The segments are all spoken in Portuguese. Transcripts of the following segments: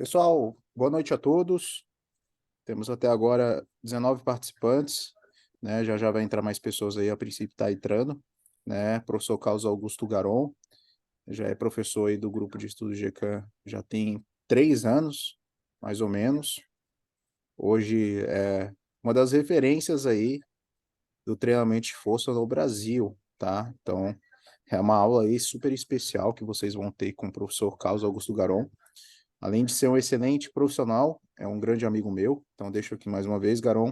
Pessoal, boa noite a todos. Temos até agora 19 participantes, né? Já já vai entrar mais pessoas aí, a princípio está entrando, né? Professor Carlos Augusto Garon, já é professor aí do grupo de estudos GCAM, já tem 3 anos, mais ou menos. Hoje é uma das referências aí do treinamento de força no Brasil, tá? Então, é uma aula aí super especial que vocês vão ter com o professor Carlos Augusto Garon. Além de ser um excelente profissional, é um grande amigo meu. Então, deixo aqui mais uma vez, Garon,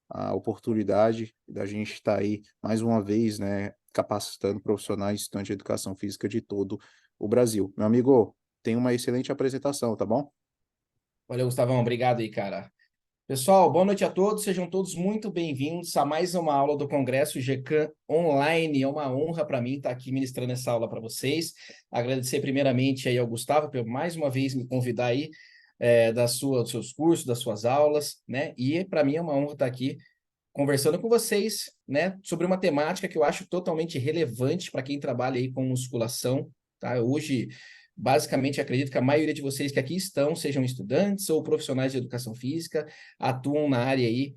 a oportunidade da gente estar aí mais uma vez, né, capacitando profissionais e estudantes de educação física de todo o Brasil. Meu amigo, tem uma excelente apresentação, tá bom? Valeu, Gustavão. Obrigado aí, cara. Pessoal, boa noite a todos. Sejam todos muito bem-vindos a mais uma aula do Congresso GCAM Online. É uma honra para mim estar aqui ministrando essa aula para vocês. Agradecer primeiramente aí ao Gustavo por mais uma vez me convidar aí dos seus cursos, das suas aulas, né? E para mim é uma honra estar aqui conversando com vocês, né, sobre uma temática que eu acho totalmente relevante para quem trabalha aí com musculação, tá? Hoje, basicamente, acredito que a maioria de vocês que aqui estão, sejam estudantes ou profissionais de educação física, atuam na área aí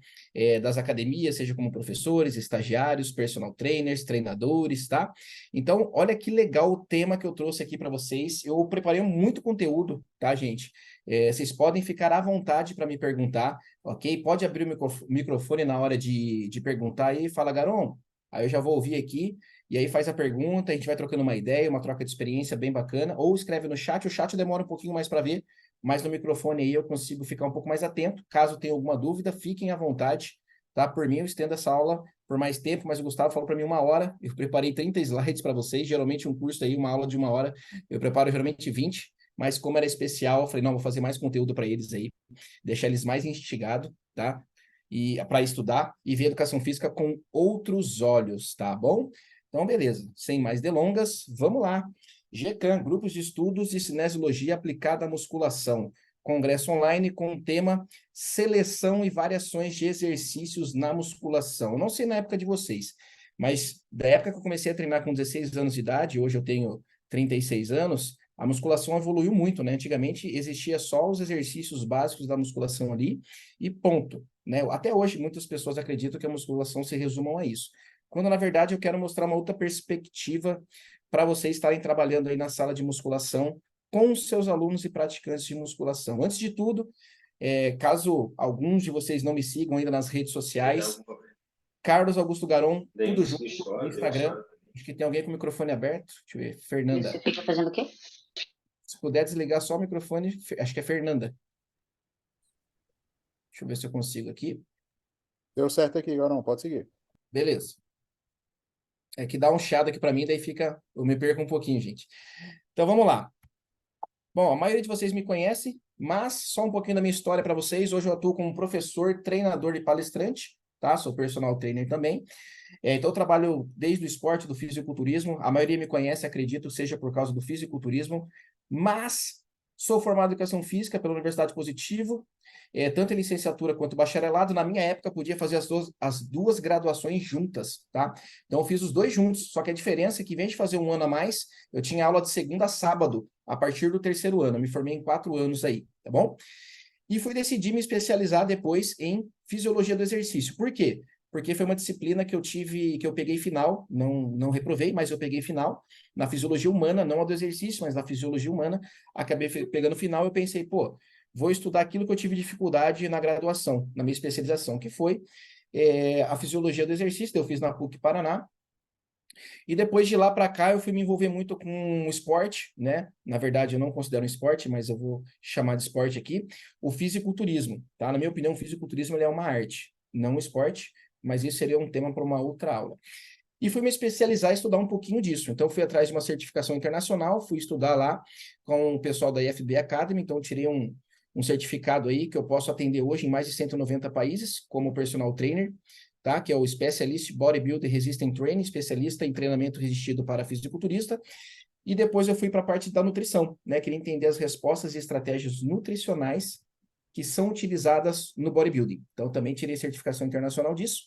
das academias, seja como professores, estagiários, personal trainers, treinadores, tá? Então, olha que legal o tema que eu trouxe aqui para vocês. Eu preparei muito conteúdo, tá, gente? Vocês podem ficar à vontade para me perguntar, ok? Pode abrir o microfone na hora de perguntar aí, fala, Garon. Aí eu já vou ouvir aqui, e aí faz a pergunta, a gente vai trocando uma ideia, uma troca de experiência bem bacana, ou escreve no chat, o chat demora um pouquinho mais para ver, mas no microfone aí eu consigo ficar um pouco mais atento. Caso tenha alguma dúvida, fiquem à vontade, tá? Por mim, eu estendo essa aula por mais tempo, mas o Gustavo falou para mim 1 hora, eu preparei 30 slides para vocês, geralmente um curso aí, uma aula de 1 hora, eu preparo geralmente 20, mas como era especial, eu falei, não, vou fazer mais conteúdo para eles aí, deixar eles mais instigados, tá? E para estudar e ver educação física com outros olhos, tá bom? Então, beleza. Sem mais delongas, vamos lá. GCAM, Grupos de Estudos de Cinesiologia Aplicada à Musculação. Congresso online com o tema Seleção e Variações de Exercícios na Musculação. Não sei na época de vocês, mas da época que eu comecei a treinar com 16 anos de idade, hoje eu tenho 36 anos, a musculação evoluiu muito, né? Antigamente existia só os exercícios básicos da musculação ali e ponto, né? Até hoje muitas pessoas acreditam que a musculação se resumam a isso. Quando na verdade eu quero mostrar uma outra perspectiva para vocês estarem trabalhando aí na sala de musculação com os seus alunos e praticantes de musculação. Antes de tudo, caso alguns de vocês não me sigam ainda nas redes sociais, Carlos Augusto Garon, tudo junto no Instagram. Acho que tem alguém com o microfone aberto. Deixa eu ver. Fernanda. Você fica fazendo o quê? Se puder desligar só o microfone, acho que é Fernanda. Deixa eu ver se eu consigo aqui. Deu certo aqui, Garon, pode seguir. Beleza. É que dá um chiado aqui para mim, daí fica. Eu me perco um pouquinho, gente. Então vamos lá. Bom, a maioria de vocês me conhece, mas só um pouquinho da minha história para vocês. Hoje eu atuo como professor, treinador e palestrante, tá? Sou personal trainer também. Então eu trabalho desde o esporte, do fisiculturismo. A maioria me conhece, acredito, seja por causa do fisiculturismo, mas sou formado em educação física pela Universidade Positivo, tanto em licenciatura quanto bacharelado. Na minha época, podia fazer as duas graduações juntas, tá? Então, eu fiz os dois juntos, só que a diferença é que, em vez de fazer um ano a mais, eu tinha aula de segunda a sábado, a partir do terceiro ano. Eu me formei em 4 anos aí, tá bom? E fui decidir me especializar depois em fisiologia do exercício. Por quê? Porque foi uma disciplina que eu tive, que eu peguei final, não reprovei, mas eu peguei final na fisiologia humana, não a do exercício, mas na fisiologia humana, acabei pegando final. Eu pensei, pô, vou estudar aquilo que eu tive dificuldade na graduação, na minha especialização, que foi a fisiologia do exercício. Eu fiz na PUC Paraná. E depois de lá para cá, eu fui me envolver muito com o esporte, né? Na verdade, eu não considero um esporte, mas eu vou chamar de esporte aqui, o fisiculturismo, tá? Na minha opinião, o fisiculturismo ele é uma arte, não um esporte, mas isso seria um tema para uma outra aula. E fui me especializar e estudar um pouquinho disso. Então, fui atrás de uma certificação internacional, fui estudar lá com o pessoal da IFB Academy, então tirei um certificado aí que eu posso atender hoje em mais de 190 países como personal trainer, tá? Que é o Specialist Bodybuilder Resistant Training, especialista em treinamento resistido para fisiculturista. E depois eu fui para a parte da nutrição, né? Queria entender as respostas e estratégias nutricionais que são utilizadas no bodybuilding. Então, também tirei certificação internacional disso.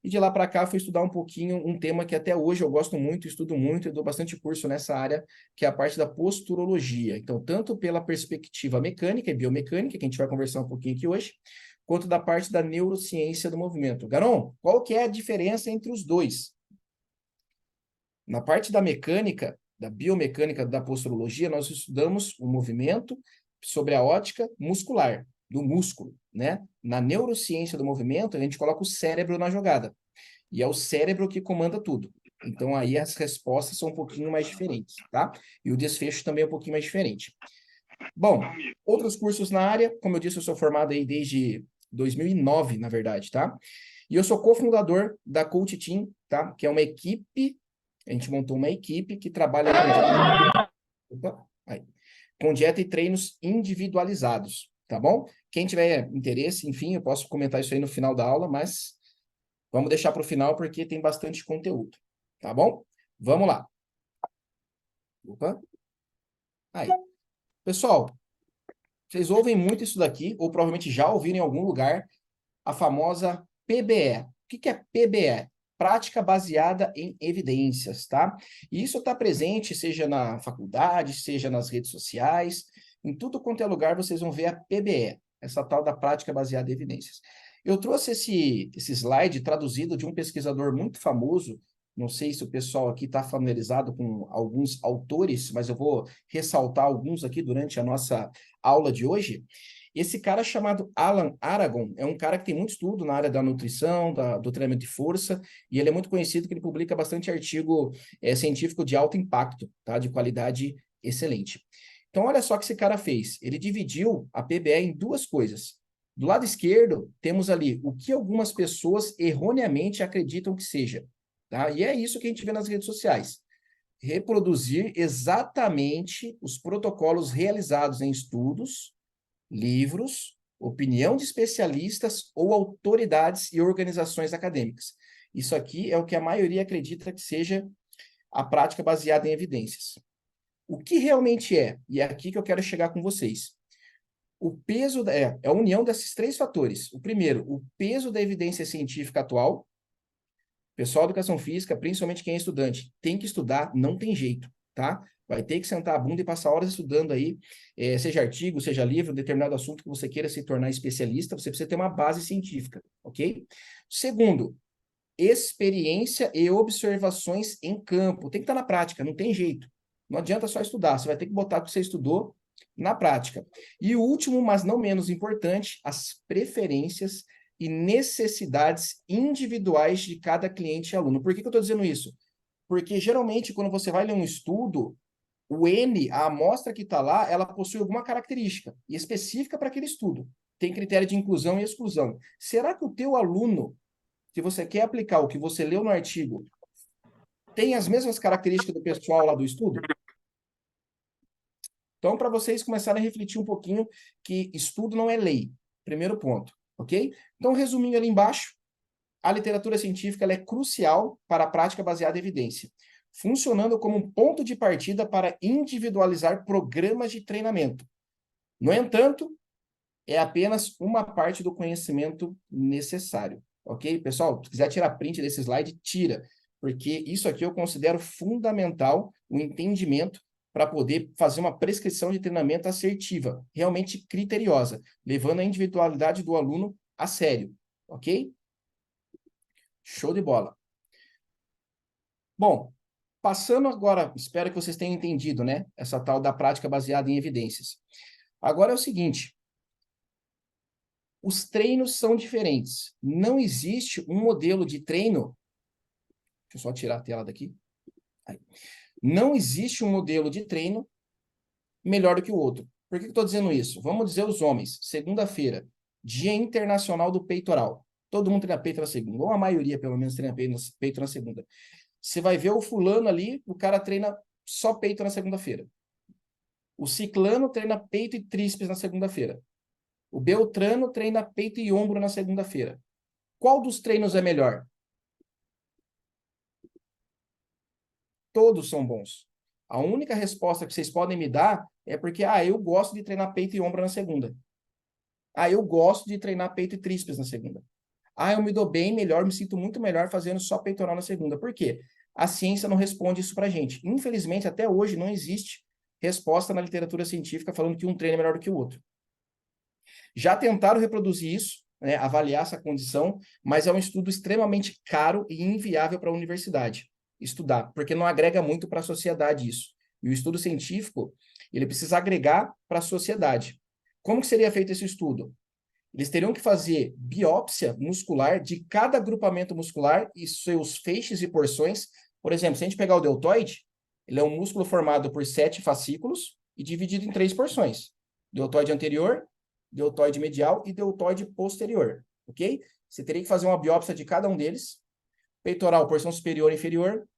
E de lá para cá, fui estudar um pouquinho um tema que até hoje eu gosto muito, estudo muito, e dou bastante curso nessa área, que é a parte da posturologia. Então, tanto pela perspectiva mecânica e biomecânica, que a gente vai conversar um pouquinho aqui hoje, quanto da parte da neurociência do movimento. Garon, qual que é a diferença entre os dois? Na parte da mecânica, da biomecânica da posturologia, nós estudamos o movimento sobre a ótica muscular, do músculo, né? Na neurociência do movimento, a gente coloca o cérebro na jogada. E é o cérebro que comanda tudo. Então, aí as respostas são um pouquinho mais diferentes, tá? E o desfecho também é um pouquinho mais diferente. Bom, outros cursos na área, como eu disse, eu sou formado aí desde 2009, na verdade, tá? E eu sou cofundador da Coach Team, tá? Que é uma equipe, a gente montou uma equipe que trabalha com dieta e treinos individualizados, tá bom? Quem tiver interesse, enfim, eu posso comentar isso aí no final da aula, mas vamos deixar para o final porque tem bastante conteúdo, tá bom? Vamos lá. Opa. Aí. Pessoal, vocês ouvem muito isso daqui, ou provavelmente já ouviram em algum lugar, a famosa PBE. O que é PBE? Prática baseada em evidências, tá? E isso está presente, seja na faculdade, seja nas redes sociais, em tudo quanto é lugar vocês vão ver a PBE, essa tal da prática baseada em evidências. Eu trouxe esse slide traduzido de um pesquisador muito famoso, não sei se o pessoal aqui está familiarizado com alguns autores, mas eu vou ressaltar alguns aqui durante a nossa aula de hoje. Esse cara chamado Alan Aragon é um cara que tem muito estudo na área da nutrição, do treinamento de força, e ele é muito conhecido que ele publica bastante artigo científico de alto impacto, tá? De qualidade excelente. Então, olha só o que esse cara fez. Ele dividiu a PBE em duas coisas. Do lado esquerdo, temos ali o que algumas pessoas erroneamente acreditam que seja, tá? E é isso que a gente vê nas redes sociais. Reproduzir exatamente os protocolos realizados em estudos, livros, opinião de especialistas ou autoridades e organizações acadêmicas. Isso aqui é o que a maioria acredita que seja a prática baseada em evidências. O que realmente é, e é aqui que eu quero chegar com vocês, o peso é a união desses três fatores. O primeiro, o peso da evidência científica atual. Pessoal da educação física, principalmente quem é estudante, tem que estudar, não tem jeito, tá? Vai ter que sentar a bunda e passar horas estudando aí, seja artigo, seja livro, determinado assunto que você queira se tornar especialista, você precisa ter uma base científica, ok? Segundo, experiência e observações em campo. Tem que estar na prática, não tem jeito. Não adianta só estudar, você vai ter que botar o que você estudou na prática. E o último, mas não menos importante, as preferências e necessidades individuais de cada cliente e aluno. Por que eu estou dizendo isso? Porque, geralmente, quando você vai ler um estudo, o N, a amostra que está lá, ela possui alguma característica específica para aquele estudo. Tem critério de inclusão e exclusão. Será que o teu aluno, que você quer aplicar o que você leu no artigo, tem as mesmas características do pessoal lá do estudo? Então, para vocês começarem a refletir um pouquinho que estudo não é lei. Primeiro ponto, ok? Então, resumindo ali embaixo, a literatura científica ela é crucial para a prática baseada em evidência, funcionando como um ponto de partida para individualizar programas de treinamento. No entanto, é apenas uma parte do conhecimento necessário, ok? Pessoal, se quiser tirar print desse slide, tira, porque isso aqui eu considero fundamental, o entendimento para poder fazer uma prescrição de treinamento assertiva, realmente criteriosa, levando a individualidade do aluno a sério, ok? Show de bola. Bom, passando agora, espero que vocês tenham entendido, né? Essa tal da prática baseada em evidências. Agora é o seguinte, os treinos são diferentes. Não existe um modelo de treino. Deixa eu só tirar a tela daqui. Aí. Não existe um modelo de treino melhor do que o outro. Por que eu estou dizendo isso? Vamos dizer os homens. Segunda-feira, Dia Internacional do Peitoral. Todo mundo treina peito na segunda, ou a maioria, pelo menos, treina peito na segunda. Você vai ver o fulano ali, o cara treina só peito na segunda-feira. O ciclano treina peito e tríceps na segunda-feira. O beltrano treina peito e ombro na segunda-feira. Qual dos treinos é melhor? Todos são bons. A única resposta que vocês podem me dar é porque, eu gosto de treinar peito e ombro na segunda. Eu gosto de treinar peito e tríceps na segunda. Ah, eu me dou bem melhor, me sinto muito melhor fazendo só peitoral na segunda. Por quê? A ciência não responde isso pra gente. Infelizmente, até hoje, não existe resposta na literatura científica falando que um treino é melhor do que o outro. Já tentaram reproduzir isso, né, avaliar essa condição, mas é um estudo extremamente caro e inviável para a universidade estudar, porque não agrega muito para a sociedade isso. E o estudo científico, ele precisa agregar para a sociedade. Como que seria feito esse estudo? Eles teriam que fazer biópsia muscular de cada agrupamento muscular e seus feixes e porções. Por exemplo, se a gente pegar o deltoide, ele é um músculo formado por 7 fascículos e dividido em 3 porções. Deltoide anterior, deltoide medial e deltoide posterior, ok? Você teria que fazer uma biópsia de cada um deles. Peitoral, porção superior e inferior.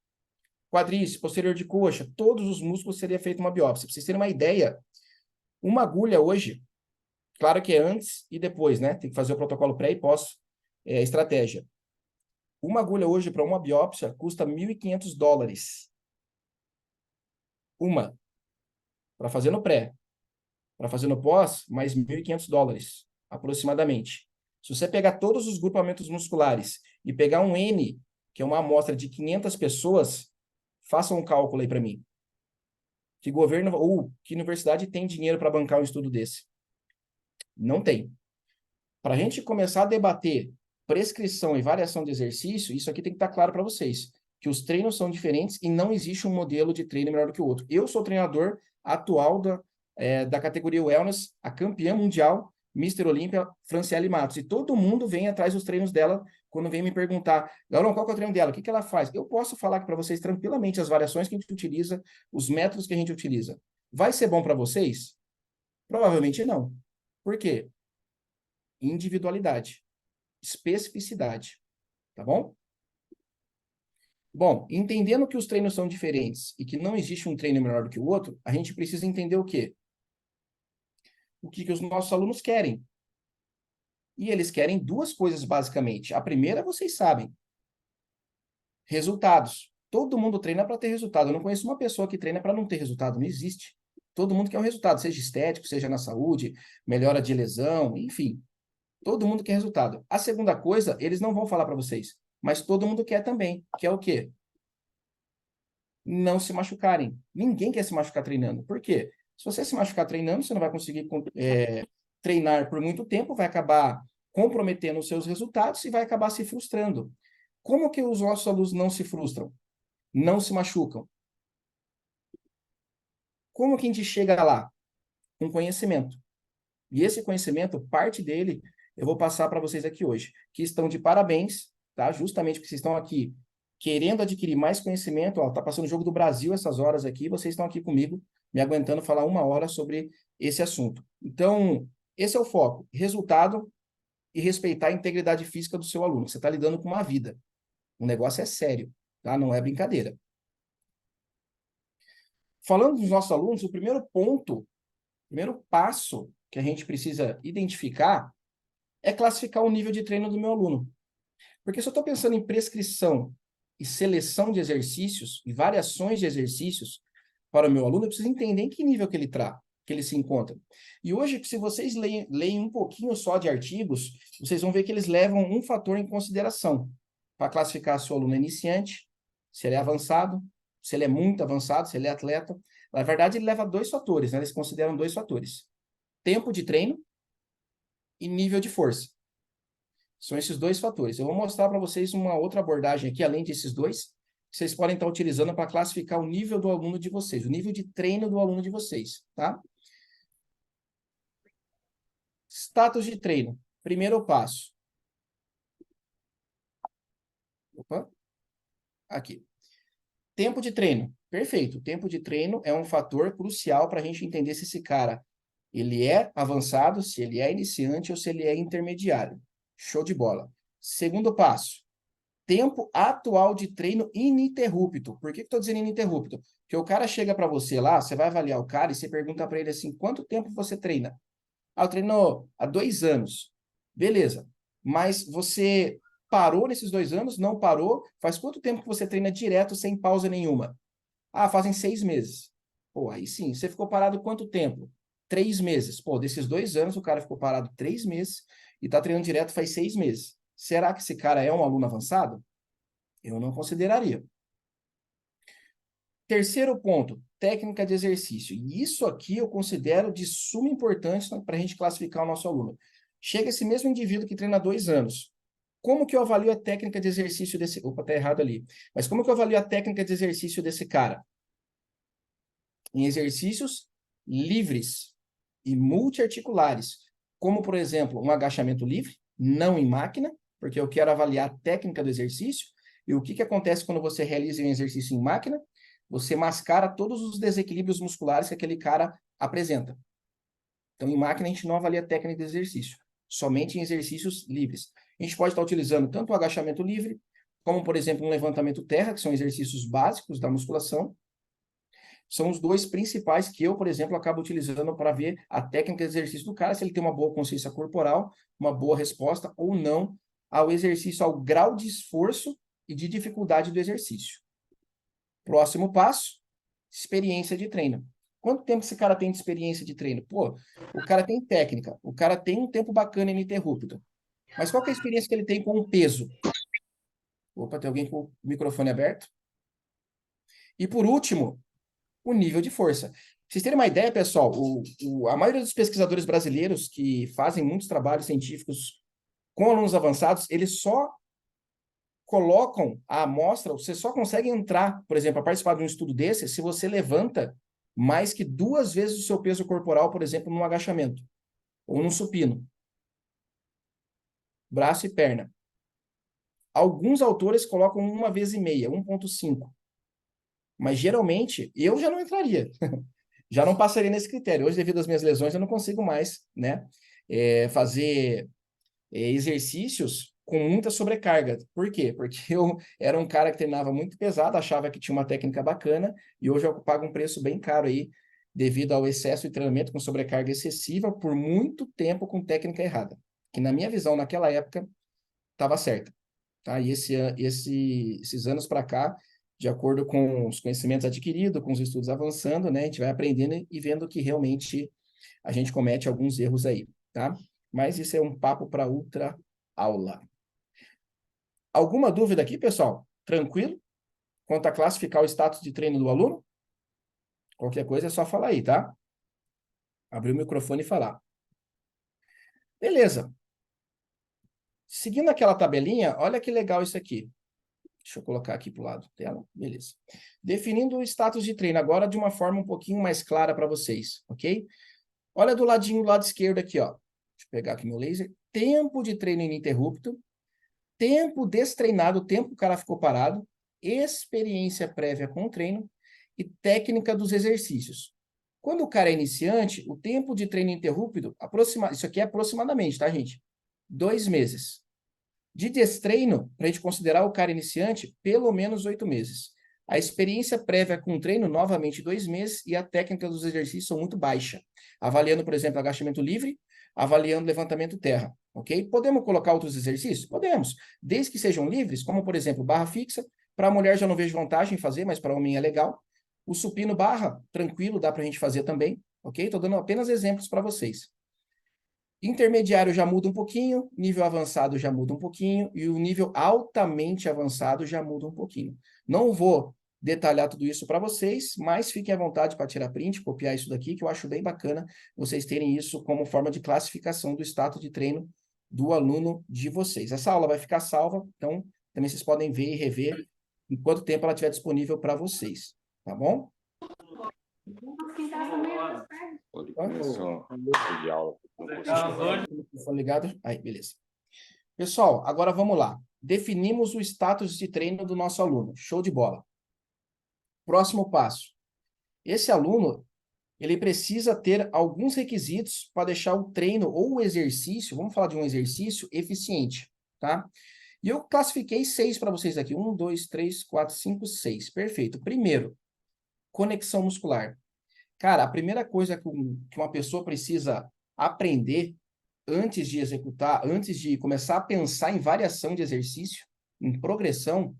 Quadríceps, posterior de coxa, todos os músculos seria feita uma biópsia. Para vocês terem uma ideia, uma agulha hoje, claro que é antes e depois, né? Tem que fazer o protocolo pré e pós estratégia. Uma agulha hoje para uma biópsia custa $1.500. Uma. Para fazer no pré. Para fazer no pós, mais $1.500, aproximadamente. Se você pegar todos os grupamentos musculares e pegar um N, que é uma amostra de 500 pessoas, faça um cálculo aí para mim. Que governo ou que universidade tem dinheiro para bancar um estudo desse? Não tem. Para a gente começar a debater prescrição e variação de exercício, isso aqui tem que estar claro para vocês, que os treinos são diferentes e não existe um modelo de treino melhor do que o outro. Eu sou treinador atual da categoria Wellness, a campeã mundial, Mister Olímpia, Franciele Matos, e todo mundo vem atrás dos treinos dela quando vem me perguntar, Galão, qual que é o treino dela? O que ela faz? Eu posso falar aqui para vocês tranquilamente as variações que a gente utiliza, os métodos que a gente utiliza. Vai ser bom para vocês? Provavelmente não. Por quê? Individualidade, especificidade, tá bom? Bom, entendendo que os treinos são diferentes e que não existe um treino melhor do que o outro, a gente precisa entender o quê? O que os nossos alunos querem. E eles querem duas coisas, basicamente. A primeira, vocês sabem, resultados. Todo mundo treina para ter resultado. Eu não conheço uma pessoa que treina para não ter resultado. Não existe. Todo mundo quer um resultado, seja estético, seja na saúde, melhora de lesão, enfim. Todo mundo quer resultado. A segunda coisa, eles não vão falar para vocês, mas todo mundo quer também, que é o quê? Não se machucarem. Ninguém quer se machucar treinando. Por quê? Se você se machucar treinando, você não vai conseguir treinar por muito tempo, vai acabar comprometendo os seus resultados e vai acabar se frustrando. Como que os nossos alunos não se frustram? Não se machucam? Como que a gente chega lá? Com conhecimento. E esse conhecimento, parte dele, eu vou passar para vocês aqui hoje, que estão de parabéns, tá? Justamente porque vocês estão aqui querendo adquirir mais conhecimento, ó, tá passando o Jogo do Brasil essas horas aqui, vocês estão aqui comigo, me aguentando falar 1 hora sobre esse assunto. Então, esse é o foco, resultado e respeitar a integridade física do seu aluno. Você está lidando com uma vida. O negócio é sério, tá? Não é brincadeira. Falando dos nossos alunos, o primeiro ponto, o primeiro passo que a gente precisa identificar é classificar o nível de treino do meu aluno. Porque se eu estou pensando em prescrição e seleção de exercícios e variações de exercícios para o meu aluno, eu preciso entender em que nível que ele está, que ele se encontra. E hoje, se vocês leem um pouquinho só de artigos, vocês vão ver que eles levam um fator em consideração para classificar se o aluno é iniciante, se ele é avançado, se ele é muito avançado, se ele é atleta. Na verdade, ele leva 2 fatores, né? Eles consideram 2 fatores. Tempo de treino e nível de força. São esses 2 fatores. Eu vou mostrar para vocês uma outra abordagem aqui, além desses 2, que vocês podem estar utilizando para classificar o nível do aluno de vocês, o nível de treino do aluno de vocês, tá? Status de treino. Primeiro passo. Opa. Aqui. Tempo de treino. Perfeito. Tempo de treino é um fator crucial para a gente entender se esse cara ele é avançado, se ele é iniciante ou se ele é intermediário. Show de bola. Segundo passo. Tempo atual de treino ininterrupto. Por que estou dizendo ininterrupto? Porque o cara chega para você lá, você vai avaliar o cara e você pergunta para ele assim, quanto tempo você treina? Ah, eu treino há 2 anos. Beleza. Mas você parou nesses 2 anos? Não parou? Faz quanto tempo que você treina direto, sem pausa nenhuma? Ah, fazem 6 meses. Pô, aí sim. Você ficou parado quanto tempo? 3 meses. Pô, desses 2 anos, o cara ficou parado 3 meses e tá treinando direto faz 6 meses. Será que esse cara é um aluno avançado? Eu não consideraria. Terceiro ponto, técnica de exercício. E isso aqui eu considero de suma importância para a gente classificar o nosso aluno. Chega esse mesmo indivíduo que treina há 2 anos. Como que eu avalio a técnica de exercício desse... Opa, tá errado ali. Mas como que eu avalio a técnica de exercício desse cara? Em exercícios livres e multiarticulares. Como, por exemplo, um agachamento livre, não em máquina, porque eu quero avaliar a técnica do exercício. E o que que acontece quando você realiza um exercício em máquina? Você mascara todos os desequilíbrios musculares que aquele cara apresenta. Então, em máquina, a gente não avalia a técnica de exercício, somente em exercícios livres. A gente pode estar utilizando tanto o agachamento livre, como, por exemplo, um levantamento terra, que são exercícios básicos da musculação. São os 2 principais que eu, por exemplo, acabo utilizando para ver a técnica de exercício do cara, se ele tem uma boa consciência corporal, uma boa resposta ou não ao exercício, ao grau de esforço e de dificuldade do exercício. Próximo passo, experiência de treino. Quanto tempo esse cara tem de experiência de treino? Pô, o cara tem técnica, o cara tem um tempo bacana ininterrupto. Mas qual que é a experiência que ele tem com o peso? Opa, tem alguém com o microfone aberto? E por último, o nível de força. Pra vocês terem uma ideia, pessoal, a maioria dos pesquisadores brasileiros que fazem muitos trabalhos científicos com alunos avançados, eles só colocam a amostra, você só consegue entrar, por exemplo, a participar de um estudo desse, se você levanta mais que 2 vezes o seu peso corporal, por exemplo, num agachamento ou num supino. Braço e perna. Alguns autores colocam 1,5 vezes, 1,5. Mas geralmente eu já não entraria. Já não passaria nesse critério. Hoje, devido às minhas lesões, eu não consigo mais, né, fazer exercícios com muita sobrecarga. Por quê? Porque eu era um cara que treinava muito pesado, achava que tinha uma técnica bacana, e hoje eu pago um preço bem caro aí, devido ao excesso de treinamento com sobrecarga excessiva por muito tempo com técnica errada. Que na minha visão, naquela época, estava certa. Tá? E esses anos para cá, de acordo com os conhecimentos adquiridos, com os estudos avançando, né, a gente vai aprendendo e vendo que realmente a gente comete alguns erros aí, tá? Mas isso é um papo para outra aula. Alguma dúvida aqui, pessoal? Tranquilo? Quanto a classificar o status de treino do aluno? Qualquer coisa é só falar aí, tá? Abrir o microfone e falar. Beleza. Seguindo aquela tabelinha, olha que legal isso aqui. Deixa eu colocar aqui para o lado da tela. Beleza. Definindo o status de treino agora de uma forma um pouquinho mais clara para vocês, ok? Olha do ladinho, do lado esquerdo aqui, ó. Deixa eu pegar aqui meu laser. Tempo de treino ininterrupto, tempo destreinado, o tempo que o cara ficou parado, experiência prévia com o treino e técnica dos exercícios. Quando o cara é iniciante, o tempo de treino ininterrupto, isso aqui é aproximadamente, tá, gente? 2 meses. De destreino, para a gente considerar o cara iniciante, pelo menos 8 meses. A experiência prévia com treino, novamente 2 meses, e a técnica dos exercícios são muito baixa. Avaliando, por exemplo, agachamento livre, avaliando levantamento terra, ok? Podemos colocar outros exercícios? Podemos, desde que sejam livres, como, por exemplo, barra fixa. Para a mulher já não vejo vantagem em fazer, mas para homem é legal. O supino barra, tranquilo, dá para a gente fazer também, ok? Estou dando apenas exemplos para vocês. Intermediário já muda um pouquinho, nível avançado já muda um pouquinho, e o nível altamente avançado já muda um pouquinho. Não vou detalhar tudo isso para vocês, mas fiquem à vontade para tirar print, copiar isso daqui, que eu acho bem bacana vocês terem isso como forma de classificação do status de treino do aluno de vocês. Essa aula vai ficar salva, então também vocês podem ver e rever em quanto tempo ela estiver disponível para vocês, tá bom? Começou de aula. Estão ligados? Aí, beleza. Pessoal, agora vamos lá. Definimos o status de treino do nosso aluno. Show de bola. Próximo passo. Esse aluno, ele precisa ter alguns requisitos para deixar o treino ou o exercício, vamos falar de um exercício eficiente, tá? E eu classifiquei 6 para vocês aqui. 1, 2, 3, 4, 5, 6. Perfeito. Primeiro, conexão muscular. Cara, a primeira coisa que uma pessoa precisa aprender antes de executar, antes de começar a pensar em variação de exercício, em progressão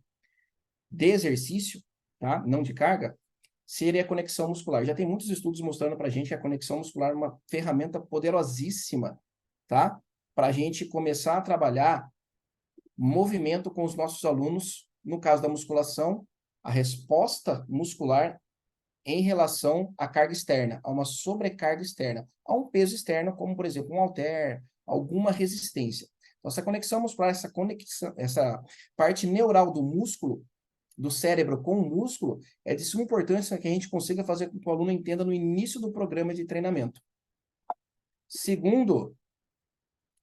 de exercício, tá? Não de carga, seria a conexão muscular. Já tem muitos estudos mostrando para a gente que a conexão muscular é uma ferramenta poderosíssima, tá? Para a gente começar a trabalhar movimento com os nossos alunos, no caso da musculação, a resposta muscular em relação à carga externa, a uma sobrecarga externa, a um peso externo, como, por exemplo, um halter, alguma resistência. Então, essa conexão muscular, essa parte neural do músculo, do cérebro com o músculo, é de suma importância que a gente consiga fazer com que o aluno entenda no início do programa de treinamento. Segundo,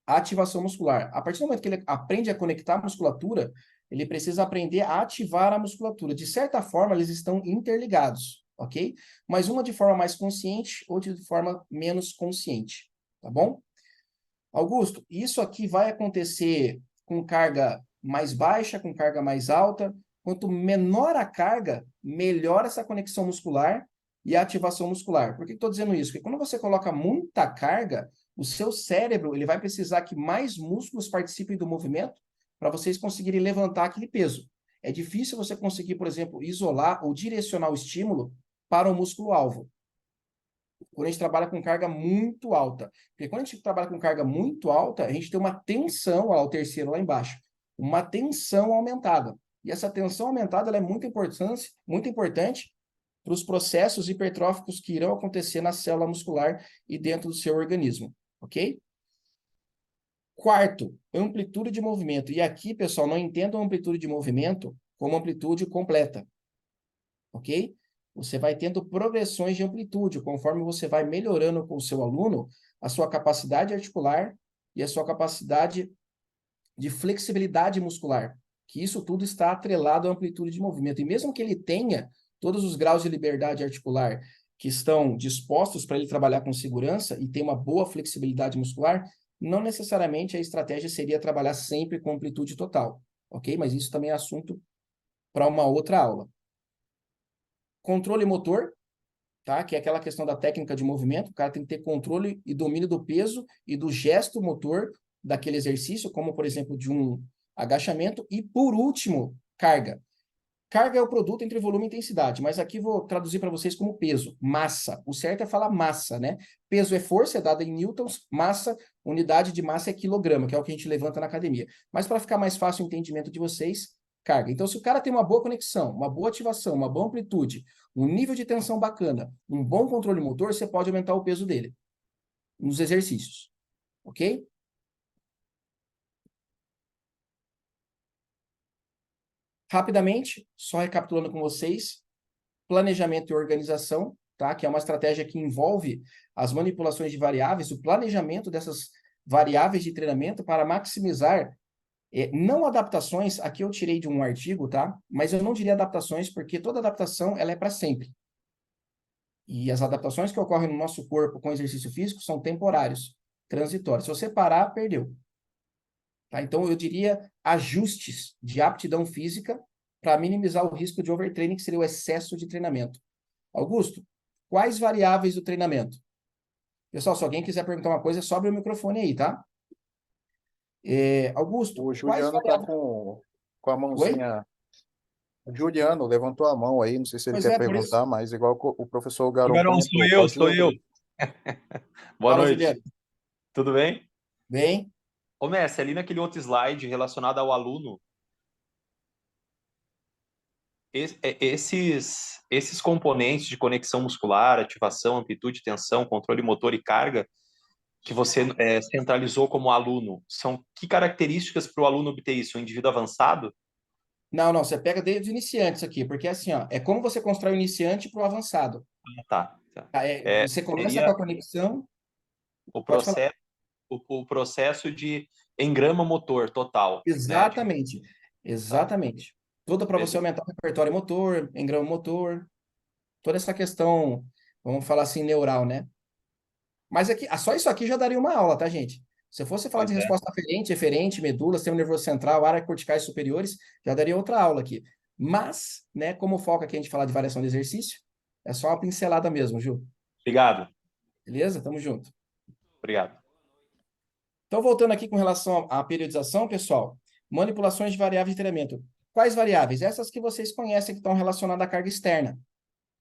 a ativação muscular. A partir do momento que ele aprende a conectar a musculatura, ele precisa aprender a ativar a musculatura. De certa forma, eles estão interligados, ok? Mas uma de forma mais consciente, outra de forma menos consciente, tá bom? Augusto, isso aqui vai acontecer com carga mais baixa, com carga mais alta. Quanto menor a carga, melhor essa conexão muscular e a ativação muscular. Por que estou dizendo isso? Porque quando você coloca muita carga, o seu cérebro ele vai precisar que mais músculos participem do movimento para vocês conseguirem levantar aquele peso. É difícil você conseguir, por exemplo, isolar ou direcionar o estímulo para o músculo-alvo. Quando a gente trabalha com carga muito alta. Porque quando a gente trabalha com carga muito alta, a gente tem uma tensão, olha lá, o terceiro lá embaixo, uma tensão aumentada. E essa tensão aumentada ela é muito importante para os processos hipertróficos que irão acontecer na célula muscular e dentro do seu organismo, ok? Quarto, amplitude de movimento. E aqui, pessoal, não entendam amplitude de movimento como amplitude completa, ok? Você vai tendo progressões de amplitude, conforme você vai melhorando com o seu aluno a sua capacidade articular e a sua capacidade de flexibilidade muscular, que isso tudo está atrelado à amplitude de movimento. E mesmo que ele tenha todos os graus de liberdade articular que estão dispostos para ele trabalhar com segurança e ter uma boa flexibilidade muscular, não necessariamente a estratégia seria trabalhar sempre com amplitude total, ok? Mas isso também é assunto para uma outra aula. Controle motor, tá? Que é aquela questão da técnica de movimento, o cara tem que ter controle e domínio do peso e do gesto motor daquele exercício, como, por exemplo, de um agachamento. E, por último, carga. Carga é o produto entre volume e intensidade, mas aqui vou traduzir para vocês como peso, massa. O certo é falar massa, né? Peso é força, é dada em newtons, massa, unidade de massa é quilograma, que é o que a gente levanta na academia. Mas para ficar mais fácil o entendimento de vocês, carga. Então, se o cara tem uma boa conexão, uma boa ativação, uma boa amplitude, um nível de tensão bacana, um bom controle motor, você pode aumentar o peso dele nos exercícios, ok? Rapidamente, só recapitulando com vocês, planejamento e organização, tá? Que é uma estratégia que envolve as manipulações de variáveis, o planejamento dessas variáveis de treinamento para maximizar, não adaptações, aqui eu tirei de um artigo, tá? Mas eu não diria adaptações, porque toda adaptação ela é para sempre. E as adaptações que ocorrem no nosso corpo com exercício físico são temporários, transitórios. Se você parar, perdeu. Tá? Então, eu diria ajustes de aptidão física para minimizar o risco de overtraining, que seria o excesso de treinamento. Augusto, quais variáveis do treinamento? Pessoal, se alguém quiser perguntar uma coisa, sobe o microfone aí, tá? Augusto, O quais Juliano tá variáveis... com a mãozinha. O Juliano levantou a mão aí, não sei se ele Pois quer é, por isso. perguntar, mas igual o professor Garon Tubarão, sou comentou, eu, pode sou eu. Boa Fala, noite. Juliano. Tudo bem? Bem? Ô, Messi, ali naquele outro slide relacionado ao aluno, esses componentes de conexão muscular, ativação, amplitude, tensão, controle motor e carga, que você centralizou como aluno, são que características para o aluno obter isso? Um indivíduo avançado? Não, você pega desde o iniciante isso aqui, porque assim, ó, é como você constrói o iniciante para o avançado. Tá. Você começa Seria com a conexão... o Pode falar. processo, o processo de engrama motor total, né? Exatamente. Exatamente. Tudo para você Beleza. aumentar o repertório motor, engrama motor, toda essa questão, vamos falar assim, neural, né? Mas aqui, só isso aqui já daria uma aula, tá, gente? Se eu fosse falar Pois de é. resposta aferente, eferente, medula, sistema nervoso central, áreas corticais superiores, já daria outra aula aqui. Mas, né, como o foco aqui a gente falar de variação de exercício, é só uma pincelada mesmo, Ju. Obrigado. Beleza? Tamo junto. Obrigado. Então, voltando aqui com relação à periodização, pessoal, manipulações de variáveis de treinamento. Quais variáveis? Essas que vocês conhecem que estão relacionadas à carga externa.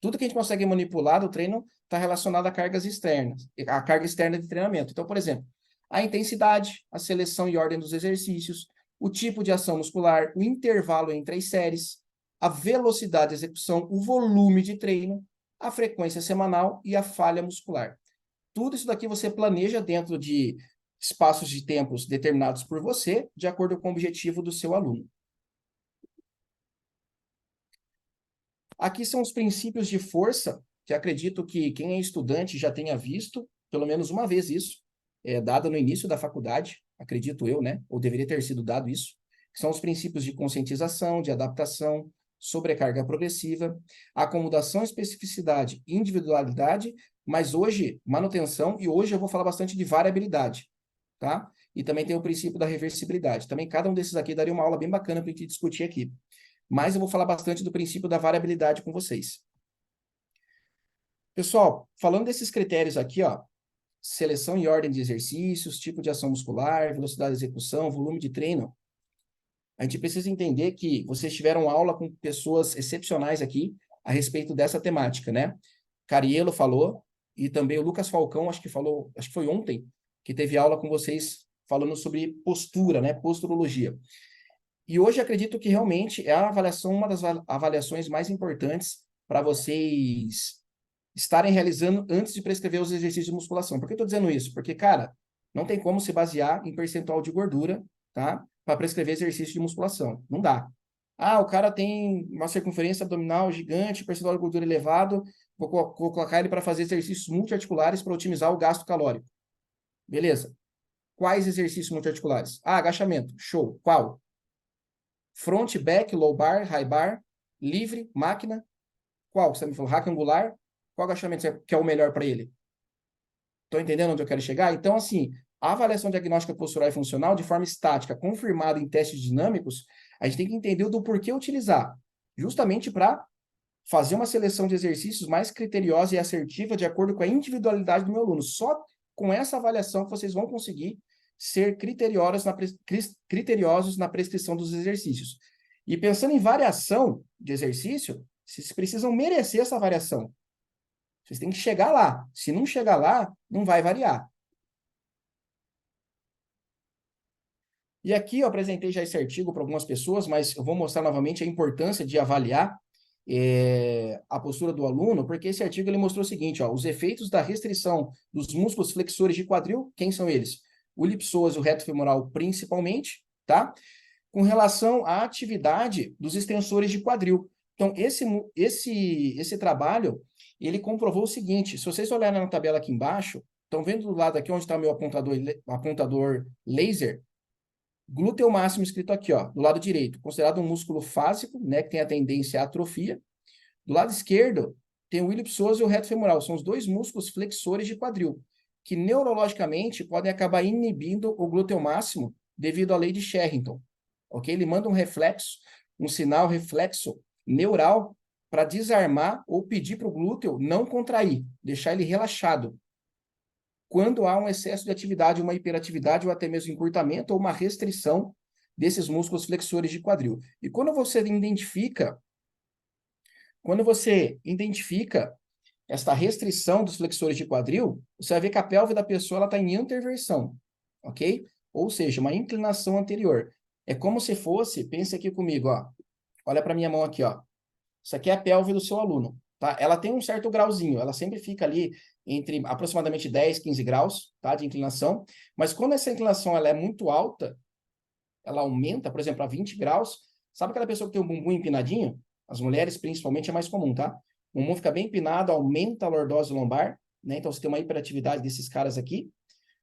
Tudo que a gente consegue manipular do treino está relacionado a cargas externas, a carga externa de treinamento. Então, por exemplo, a intensidade, a seleção e ordem dos exercícios, o tipo de ação muscular, o intervalo entre as séries, a velocidade de execução, o volume de treino, a frequência semanal e a falha muscular. Tudo isso daqui você planeja dentro de espaços de tempos determinados por você, de acordo com o objetivo do seu aluno. Aqui são os princípios de força, que acredito que quem é estudante já tenha visto, pelo menos uma vez isso, dado no início da faculdade, acredito eu, né? Ou deveria ter sido dado isso, que são os princípios de conscientização, de adaptação, sobrecarga progressiva, acomodação, especificidade, individualidade, mas hoje, manutenção, e hoje eu vou falar bastante de variabilidade, tá? E também tem o princípio da reversibilidade. Também cada um desses aqui daria uma aula bem bacana para a gente discutir aqui. Mas eu vou falar bastante do princípio da variabilidade com vocês. Pessoal, falando desses critérios aqui, ó, seleção e ordem de exercícios, tipo de ação muscular, velocidade de execução, volume de treino, a gente precisa entender que vocês tiveram aula com pessoas excepcionais aqui a respeito dessa temática, né? Cariello falou, e também o Lucas Falcão, acho que foi ontem, que teve aula com vocês falando sobre postura, né? Posturologia. E hoje acredito que realmente é a avaliação, uma das avaliações mais importantes para vocês estarem realizando antes de prescrever os exercícios de musculação. Por que eu estou dizendo isso? Porque, cara, não tem como se basear em percentual de gordura, tá? Para prescrever exercício de musculação. Não dá. Ah, o cara tem uma circunferência abdominal gigante, percentual de gordura elevado, vou colocar ele para fazer exercícios multiarticulares para otimizar o gasto calórico. Beleza. Quais exercícios multiarticulares? Ah, agachamento. Show. Qual? Front, back, low bar, high bar, livre, máquina. Qual? Você me falou rack angular. Qual agachamento que é o melhor para ele? Estou entendendo onde eu quero chegar? Então, assim, a avaliação diagnóstica postural e funcional, de forma estática, confirmada em testes dinâmicos, a gente tem que entender do porquê utilizar, justamente para fazer uma seleção de exercícios mais criteriosa e assertiva de acordo com a individualidade do meu aluno. Só com essa avaliação que vocês vão conseguir ser criteriosos na prescrição dos exercícios. E pensando em variação de exercício, vocês precisam merecer essa variação. Vocês têm que chegar lá. Se não chegar lá, não vai variar. E aqui eu apresentei já esse artigo para algumas pessoas, mas eu vou mostrar novamente a importância de avaliar a postura do aluno, porque esse artigo ele mostrou o seguinte, ó, os efeitos da restrição dos músculos flexores de quadril, quem são eles? O ilipsoso e o reto femoral principalmente, tá? Com relação à atividade dos extensores de quadril. Então, esse trabalho, ele comprovou o seguinte, se vocês olharem na tabela aqui embaixo, estão vendo do lado aqui onde está meu apontador laser, glúteo máximo escrito aqui, ó, do lado direito, considerado um músculo fásico, né, que tem a tendência à atrofia. Do lado esquerdo, tem o ilipsoso e o reto femoral, são os dois músculos flexores de quadril, que neurologicamente podem acabar inibindo o glúteo máximo devido à lei de Sherrington. Ok? Ele manda um reflexo, um sinal reflexo neural para desarmar ou pedir para o glúteo não contrair, deixar ele relaxado. Quando há um excesso de atividade, uma hiperatividade ou até mesmo encurtamento ou uma restrição desses músculos flexores de quadril. E quando você identifica esta restrição dos flexores de quadril, você vai ver que a pelve da pessoa está em anteversão, ok? Ou seja, uma inclinação anterior. É como se fosse, pense aqui comigo, ó. Olha para minha mão aqui, ó. Isso aqui é a pelve do seu aluno, tá? Ela tem um certo grauzinho, ela sempre fica ali entre aproximadamente 10, 15 graus, tá, de inclinação. Mas quando essa inclinação ela é muito alta, ela aumenta, por exemplo, a 20 graus. Sabe aquela pessoa que tem o bumbum empinadinho? As mulheres, principalmente, é mais comum, tá? O bumbum fica bem empinado, aumenta a lordose lombar, né? Então, você tem uma hiperatividade desses caras aqui,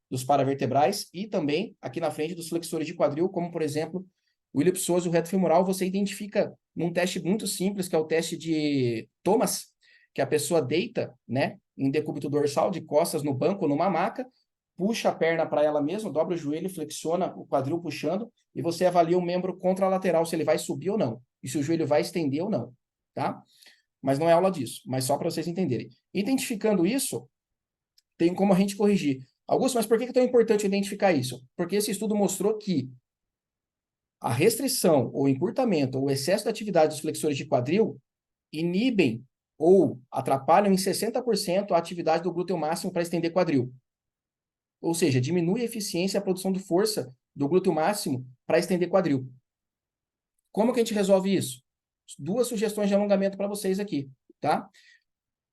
dos paravertebrais, e também aqui na frente dos flexores de quadril, como, por exemplo, o ilipsoso e o reto femoral, você identifica num teste muito simples, que é o teste de Thomas, que a pessoa deita, né, em decúbito dorsal, de costas no banco ou numa maca, puxa a perna para ela mesma, dobra o joelho, flexiona o quadril puxando, e você avalia o membro contralateral, se ele vai subir ou não, e se o joelho vai estender ou não, tá? Mas não é aula disso, mas só para vocês entenderem. Identificando isso, tem como a gente corrigir. Augusto, mas por que é tão importante identificar isso? Porque esse estudo mostrou que a restrição, ou encurtamento, ou excesso de atividade dos flexores de quadril inibem ou atrapalham em 60% a atividade do glúteo máximo para estender quadril. Ou seja, diminui a eficiência e a produção de força do glúteo máximo para estender quadril. Como que a gente resolve isso? 2 sugestões de alongamento para vocês aqui, tá?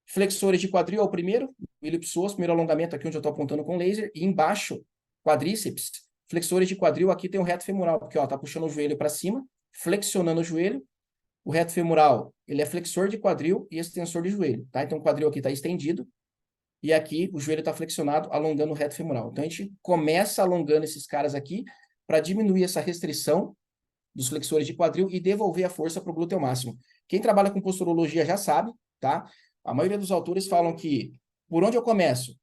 Flexores de quadril é o primeiro, o ilipsoas, primeiro alongamento aqui onde eu estou apontando com laser, e embaixo, quadríceps, flexores de quadril, aqui tem o reto femoral, porque ó, tá puxando o joelho para cima, flexionando o joelho, o reto femoral, ele é flexor de quadril e extensor de joelho, tá? Então o quadril aqui está estendido, e aqui o joelho está flexionado, alongando o reto femoral. Então a gente começa alongando esses caras aqui para diminuir essa restrição dos flexores de quadril e devolver a força para o glúteo máximo. Quem trabalha com posturologia já sabe, tá? A maioria dos autores falam que, por onde eu começo?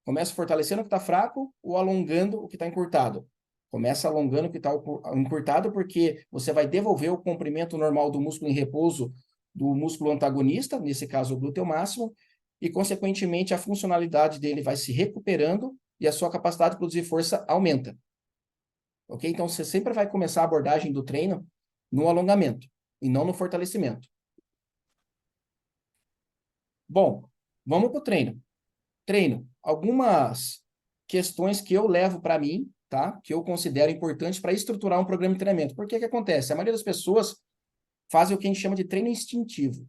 Começo fortalecendo o que está fraco ou alongando o que está encurtado? Começa alongando o que está encurtado, porque você vai devolver o comprimento normal do músculo em repouso do músculo antagonista, nesse caso o glúteo máximo, e, consequentemente, a funcionalidade dele vai se recuperando e a sua capacidade de produzir força aumenta. Ok? Então, você sempre vai começar a abordagem do treino no alongamento e não no fortalecimento. Bom, vamos para o treino. Treino. Algumas questões que eu levo para mim, tá? Que eu considero importantes para estruturar um programa de treinamento. Por que que acontece? A maioria das pessoas fazem o que a gente chama de treino instintivo.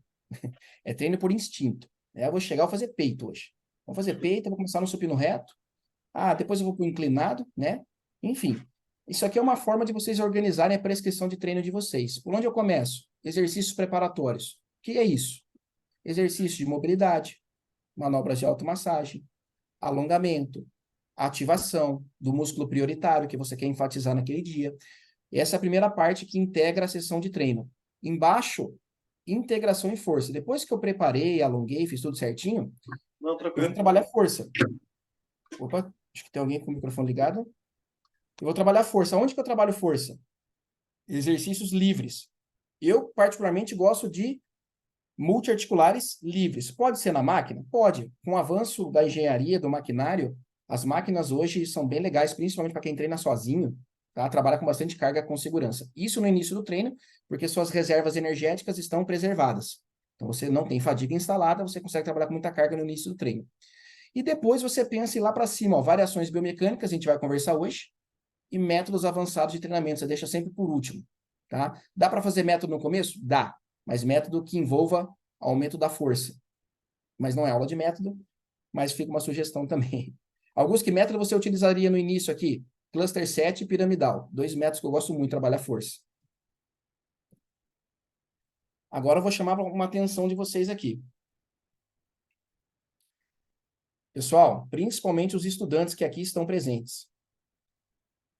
É treino por instinto. Eu vou chegar e fazer peito hoje. Vou fazer peito, eu vou começar no supino reto. Ah, depois eu vou para o inclinado, né? Enfim, isso aqui é uma forma de vocês organizarem a prescrição de treino de vocês. Por onde eu começo? Exercícios preparatórios. O que é isso? Exercício de mobilidade, manobras de automassagem, alongamento, ativação do músculo prioritário que você quer enfatizar naquele dia. Essa é a primeira parte que integra a sessão de treino. Embaixo, integração e força. Depois que eu preparei, alonguei, fiz tudo certinho, eu vou trabalhar força. Opa, acho que tem alguém com o microfone ligado. Eu vou trabalhar força. Onde que eu trabalho força? Exercícios livres. Eu, particularmente, gosto de multiarticulares livres. Pode ser na máquina? Pode. Com o avanço da engenharia, do maquinário, as máquinas hoje são bem legais, principalmente para quem treina sozinho, tá? Trabalha com bastante carga com segurança. Isso no início do treino, porque suas reservas energéticas estão preservadas. Então, você não tem fadiga instalada, você consegue trabalhar com muita carga no início do treino. E depois você pensa em ir lá para cima, ó, variações biomecânicas, a gente vai conversar hoje, e métodos avançados de treinamento, você deixa sempre por último, tá? Dá para fazer método no começo? Dá, mas método que envolva aumento da força. Mas não é aula de método, mas fica uma sugestão também. Alguns que método você utilizaria no início aqui? Cluster 7 e piramidal. 2 métodos que eu gosto muito de trabalhar força. Agora eu vou chamar uma atenção de vocês aqui. Pessoal, principalmente os estudantes que aqui estão presentes.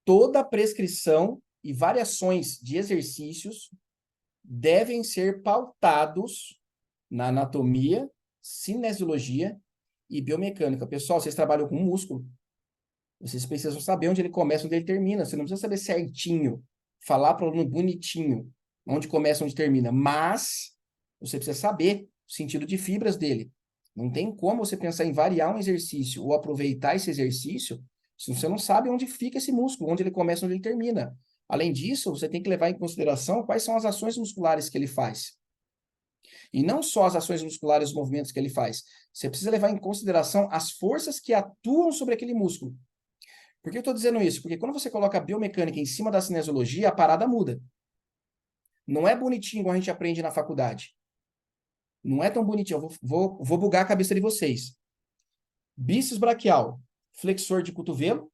Toda prescrição e variações de exercícios devem ser pautados na anatomia, cinesiologia e biomecânica. Pessoal, vocês trabalham com músculo, vocês precisam saber onde ele começa, onde ele termina. Você não precisa saber certinho, falar para o aluno bonitinho onde começa, onde termina, mas você precisa saber o sentido de fibras dele. Não tem como você pensar em variar um exercício ou aproveitar esse exercício se você não sabe onde fica esse músculo, onde ele começa, onde ele termina. Além disso, você tem que levar em consideração quais são as ações musculares que ele faz. E não só as ações musculares, os movimentos que ele faz. Você precisa levar em consideração as forças que atuam sobre aquele músculo. Por que eu estou dizendo isso? Porque quando você coloca a biomecânica em cima da cinesiologia, a parada muda. Não é bonitinho como a gente aprende na faculdade. Não é tão bonitinho. Eu vou bugar a cabeça de vocês. Bíceps braquial, flexor de cotovelo,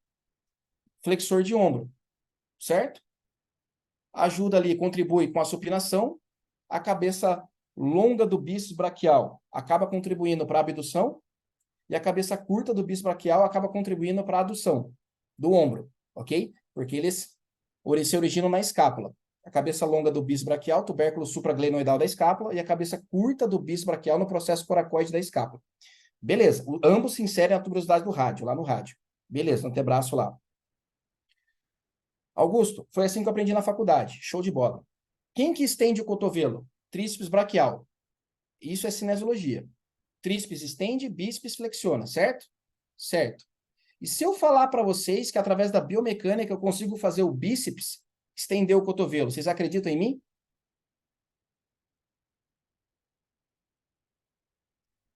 flexor de ombro, certo? Ajuda ali, contribui com a supinação. A cabeça longa do bíceps braquial acaba contribuindo para a abdução e a cabeça curta do bíceps braquial acaba contribuindo para a adução do ombro, ok? Porque eles se originam na escápula. A cabeça longa do bíceps braquial, tubérculo supraglenoidal da escápula, e a cabeça curta do bíceps braquial no processo coracoide da escápula. Beleza, ambos se inserem na tuberosidade do rádio, lá no rádio. Beleza, no antebraço lá. Augusto, foi assim que eu aprendi na faculdade. Show de bola. Quem que estende o cotovelo? Tríceps braquial. Isso é cinesiologia. Tríceps estende, bíceps flexiona, certo? Certo. E se eu falar para vocês que através da biomecânica eu consigo fazer o bíceps estender o cotovelo, vocês acreditam em mim?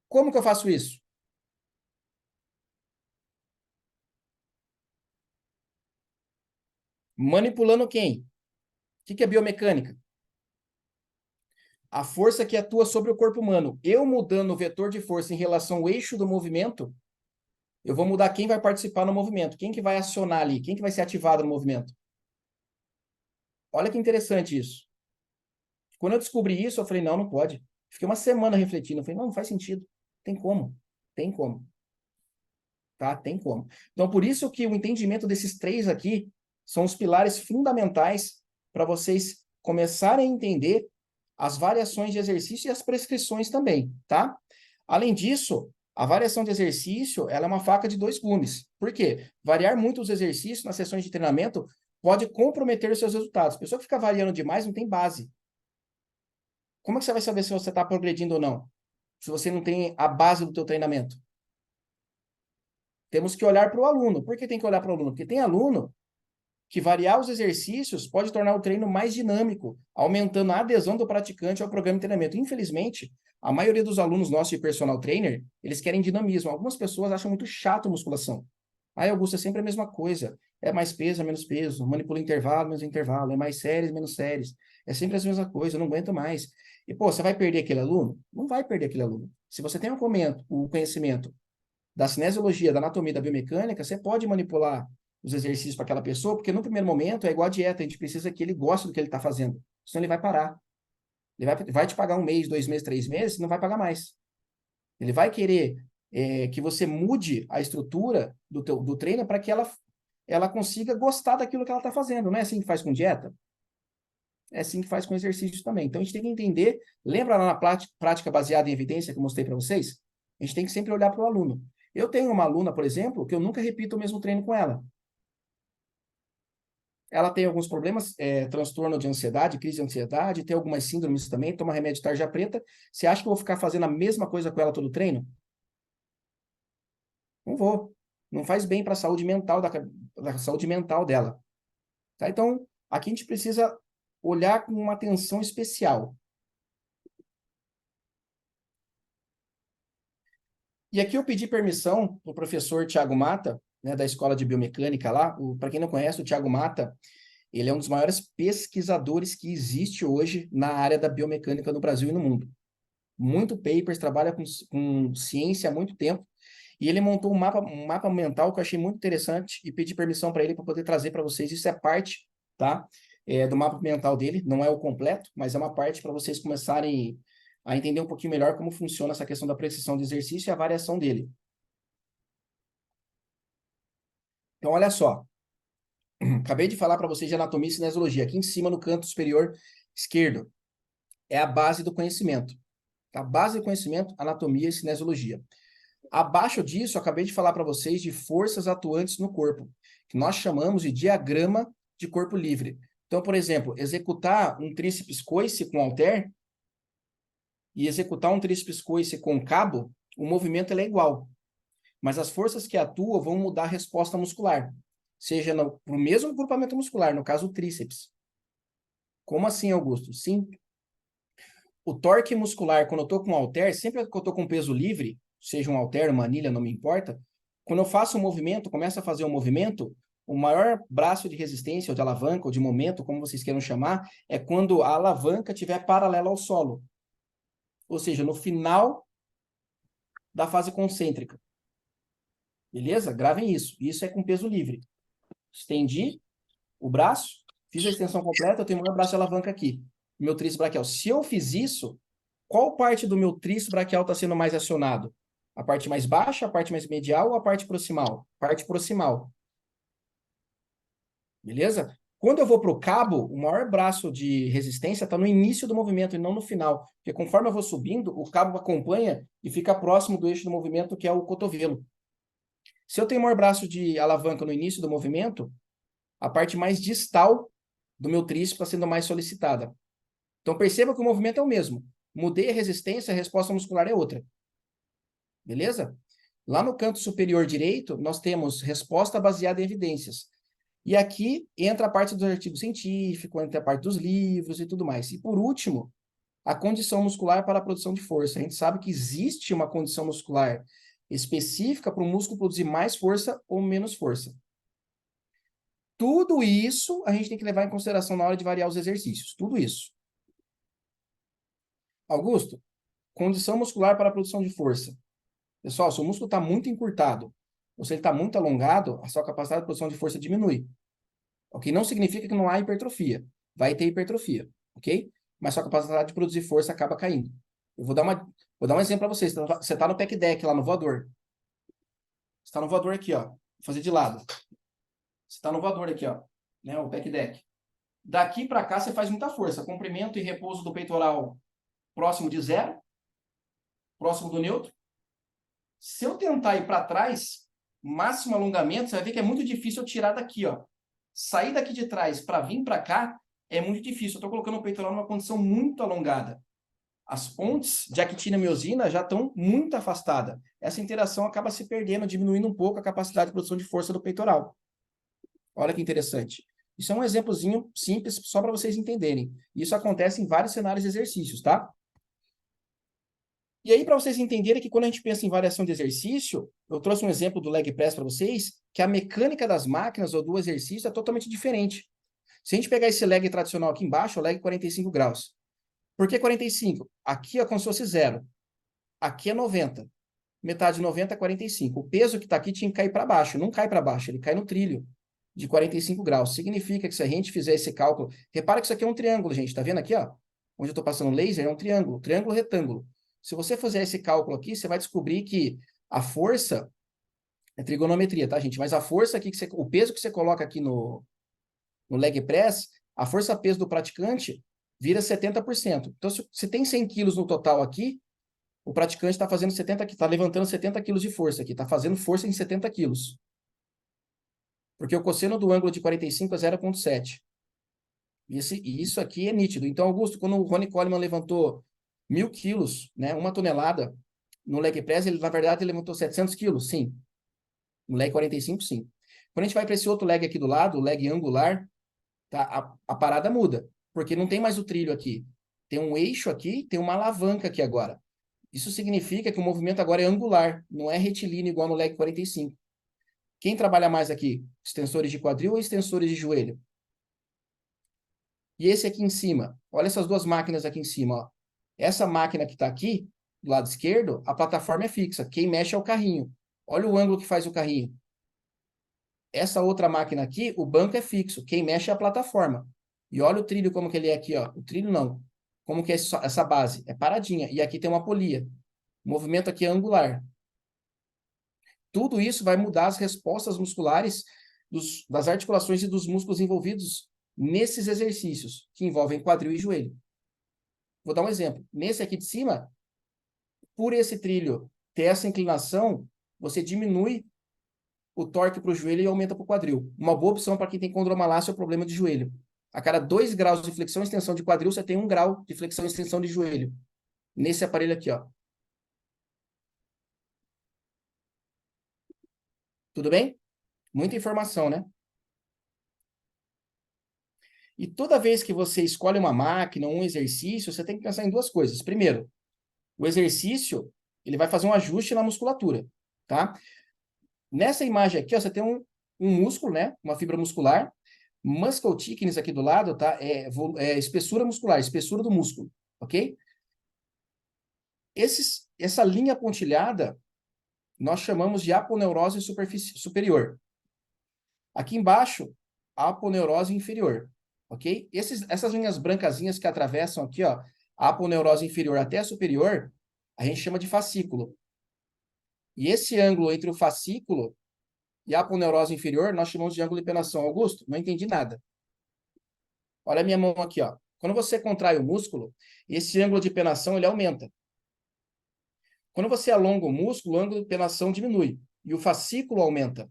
Como que eu faço isso? Manipulando quem? O que é biomecânica? A força que atua sobre o corpo humano. Eu mudando o vetor de força em relação ao eixo do movimento, eu vou mudar quem vai participar no movimento, quem que vai acionar ali, quem que vai ser ativado no movimento. Olha que interessante isso. Quando eu descobri isso, eu falei, não, não pode. Fiquei uma semana refletindo. Eu falei, não faz sentido. Tem como. Tem como. Tá? Tem como. Então, por isso que o entendimento desses três aqui são os pilares fundamentais para vocês começarem a entender as variações de exercício e as prescrições também, tá? Além disso, a variação de exercício, ela é uma faca de dois gumes. Por quê? Variar muito os exercícios nas sessões de treinamento pode comprometer os seus resultados. A pessoa que fica variando demais não tem base. Como é que você vai saber se você está progredindo ou não? Se você não tem a base do teu treinamento? Temos que olhar para o aluno. Por que tem que olhar para o aluno? Porque tem aluno que variar os exercícios pode tornar o treino mais dinâmico, aumentando a adesão do praticante ao programa de treinamento. Infelizmente, a maioria dos alunos nossos de personal trainer, eles querem dinamismo. Algumas pessoas acham muito chato musculação. Aí, Augusto, é sempre a mesma coisa. É mais peso, é menos peso. Manipula intervalo, menos intervalo. É mais séries, menos séries. É sempre a mesma coisa, eu não aguento mais. E, pô, você vai perder aquele aluno? Não vai perder aquele aluno. Se você tem o conhecimento da cinesiologia, da anatomia, da biomecânica, você pode manipular os exercícios para aquela pessoa, porque no primeiro momento é igual a dieta, a gente precisa que ele goste do que ele está fazendo, senão ele vai parar. Ele vai te pagar 1 mês, 2 meses, 3 meses, não vai pagar mais. Ele vai querer que você mude a estrutura do treino para que ela consiga gostar daquilo que ela está fazendo. Não é assim que faz com dieta? É assim que faz com exercício também. Então, a gente tem que entender, lembra lá na prática baseada em evidência que eu mostrei para vocês? A gente tem que sempre olhar para o aluno. Eu tenho uma aluna, por exemplo, que eu nunca repito o mesmo treino com ela. Ela tem alguns problemas, transtorno de ansiedade, crise de ansiedade, tem algumas síndromes também, toma remédio de tarja preta. Você acha que eu vou ficar fazendo a mesma coisa com ela todo treino? Não vou. Não faz bem para a saúde mental da saúde mental dela. Tá? Então, aqui a gente precisa olhar com uma atenção especial. E aqui eu pedi permissão para o professor Tiago Mata, né, da Escola de Biomecânica lá. Para quem não conhece, o Tiago Mata, ele é um dos maiores pesquisadores que existe hoje na área da biomecânica no Brasil e no mundo. Muito papers, trabalha com ciência há muito tempo. E ele montou um mapa mental que eu achei muito interessante e pedi permissão para ele para poder trazer para vocês. Isso é parte, tá? Do mapa mental dele, não é o completo, mas é uma parte para vocês começarem a entender um pouquinho melhor como funciona essa questão da precisão de exercício e a variação dele. Então, olha só. Acabei de falar para vocês de anatomia e cinesiologia. Aqui em cima, no canto superior esquerdo, é a base do conhecimento. A base do conhecimento, anatomia e cinesiologia. Abaixo disso, eu acabei de falar para vocês de forças atuantes no corpo, que nós chamamos de diagrama de corpo livre. Então, por exemplo, executar um tríceps coice com halter e executar um tríceps coice com cabo, o movimento é igual. Mas as forças que atuam vão mudar a resposta muscular, seja no mesmo grupamento muscular, no caso o tríceps. Como assim, Augusto? Sim. O torque muscular, quando eu estou com halter, sempre que eu estou com peso livre, seja um halter, uma anilha, não me importa, quando eu faço um movimento, começo a fazer um movimento, o maior braço de resistência, ou de alavanca, ou de momento, como vocês queiram chamar, é quando a alavanca estiver paralela ao solo. Ou seja, no final da fase concêntrica. Beleza? Gravem isso. Isso é com peso livre. Estendi o braço, fiz a extensão completa, eu tenho o maior braço de alavanca aqui. Meu tríceps braquial. Se eu fiz isso, qual parte do meu tríceps braquial está sendo mais acionado? A parte mais baixa, a parte mais medial ou a parte proximal? Parte proximal. Beleza? Quando eu vou para o cabo, o maior braço de resistência está no início do movimento e não no final. Porque conforme eu vou subindo, o cabo acompanha e fica próximo do eixo do movimento, que é o cotovelo. Se eu tenho o maior braço de alavanca no início do movimento, a parte mais distal do meu tríceps está sendo mais solicitada. Então perceba que o movimento é o mesmo. Mudei a resistência, a resposta muscular é outra. Beleza? Lá no canto superior direito, nós temos resposta baseada em evidências. E aqui entra a parte dos artigos científicos, entra a parte dos livros e tudo mais. E por último, a condição muscular para a produção de força. A gente sabe que existe uma condição muscular específica para o músculo produzir mais força ou menos força. Tudo isso a gente tem que levar em consideração na hora de variar os exercícios. Tudo isso. Augusto, condição muscular para a produção de força. Pessoal, se o músculo está muito encurtado, ou se ele está muito alongado, a sua capacidade de produção de força diminui. O que não significa que não há hipertrofia. Vai ter hipertrofia, ok? Mas sua capacidade de produzir força acaba caindo. Eu vou dar um exemplo para vocês. Você está no pack deck lá no voador. Você está no voador aqui, ó. Vou fazer de lado. Você está no voador aqui, ó. Né, o pack deck. Daqui para cá você faz muita força. Comprimento e repouso do peitoral próximo de zero. Próximo do neutro. Se eu tentar ir para trás, máximo alongamento, você vai ver que é muito difícil eu tirar daqui, ó. Sair daqui de trás para vir para cá é muito difícil. Eu estou colocando o peitoral numa condição muito alongada. As pontes de actina e miosina já estão muito afastadas. Essa interação acaba se perdendo, diminuindo um pouco a capacidade de produção de força do peitoral. Olha que interessante. Isso é um exemplozinho simples, só para vocês entenderem. Isso acontece em vários cenários de exercícios, tá? E aí, para vocês entenderem que quando a gente pensa em variação de exercício, eu trouxe um exemplo do leg press para vocês, que a mecânica das máquinas ou do exercício é totalmente diferente. Se a gente pegar esse leg tradicional aqui embaixo, o leg 45 graus. Por que 45? Aqui é como se fosse zero. Aqui é 90. Metade de 90 é 45. O peso que está aqui tinha que cair para baixo. Não cai para baixo, ele cai no trilho de 45 graus. Significa que se a gente fizer esse cálculo... Repara que isso aqui é um triângulo, gente. Está vendo aqui, ó? Onde eu estou passando laser é um triângulo. Triângulo retângulo. Se você fizer esse cálculo aqui, você vai descobrir que a força... É trigonometria, tá, gente? Mas a força aqui, o peso que você coloca aqui no leg press, a força-peso do praticante vira 70%. Então, se tem 100 quilos no total aqui, o praticante está fazendo 70, está levantando 70 quilos de força aqui, está fazendo força em 70 quilos. Porque o cosseno do ângulo de 45 é 0,7. E isso aqui é nítido. Então, Augusto, quando o Ronnie Coleman levantou 1.000 quilos, né, 1 tonelada, no leg press, ele, na verdade, ele levantou 700 quilos, sim. No leg 45, sim. Quando a gente vai para esse outro leg aqui do lado, o leg angular, tá, a parada muda. Porque não tem mais o trilho aqui. Tem um eixo aqui, tem uma alavanca aqui agora. Isso significa que o movimento agora é angular, não é retilíneo igual no leg 45. Quem trabalha mais aqui? Extensores de quadril ou extensores de joelho? E esse aqui em cima? Olha essas duas máquinas aqui em cima. Ó. Essa máquina que está aqui, do lado esquerdo, a plataforma é fixa. Quem mexe é o carrinho. Olha o ângulo que faz o carrinho. Essa outra máquina aqui, o banco é fixo. Quem mexe é a plataforma. E olha o trilho como que ele é aqui, ó. O trilho não. Como que é essa base? É paradinha. E aqui tem uma polia. O movimento aqui é angular. Tudo isso vai mudar as respostas musculares das articulações e dos músculos envolvidos nesses exercícios, que envolvem quadril e joelho. Vou dar um exemplo. Nesse aqui de cima, por esse trilho ter essa inclinação, você diminui o torque para o joelho e aumenta para o quadril. Uma boa opção para quem tem condromalácia ou problema de joelho. A cada 2 graus de flexão e extensão de quadril, você tem 1 grau de flexão e extensão de joelho. Nesse aparelho aqui, ó. Tudo bem? Muita informação, né? E toda vez que você escolhe uma máquina, um exercício, você tem que pensar em duas coisas. Primeiro, o exercício, ele vai fazer um ajuste na musculatura, tá? Nessa imagem aqui, ó, você tem um músculo, né? Uma fibra muscular. Muscle thickness aqui do lado, tá? É espessura muscular, espessura do músculo, ok? Essa linha pontilhada, nós chamamos de aponeurose superior. Aqui embaixo, aponeurose inferior, ok? Essas linhas brancazinhas que atravessam aqui, ó, a aponeurose inferior até a superior, a gente chama de fascículo. E esse ângulo entre o fascículo e a aponeurose inferior, nós chamamos de ângulo de penação. Augusto, não entendi nada. Olha a minha mão aqui, ó. Quando você contrai o músculo, esse ângulo de penação, ele aumenta. Quando você alonga o músculo, o ângulo de penação diminui. E o fascículo aumenta.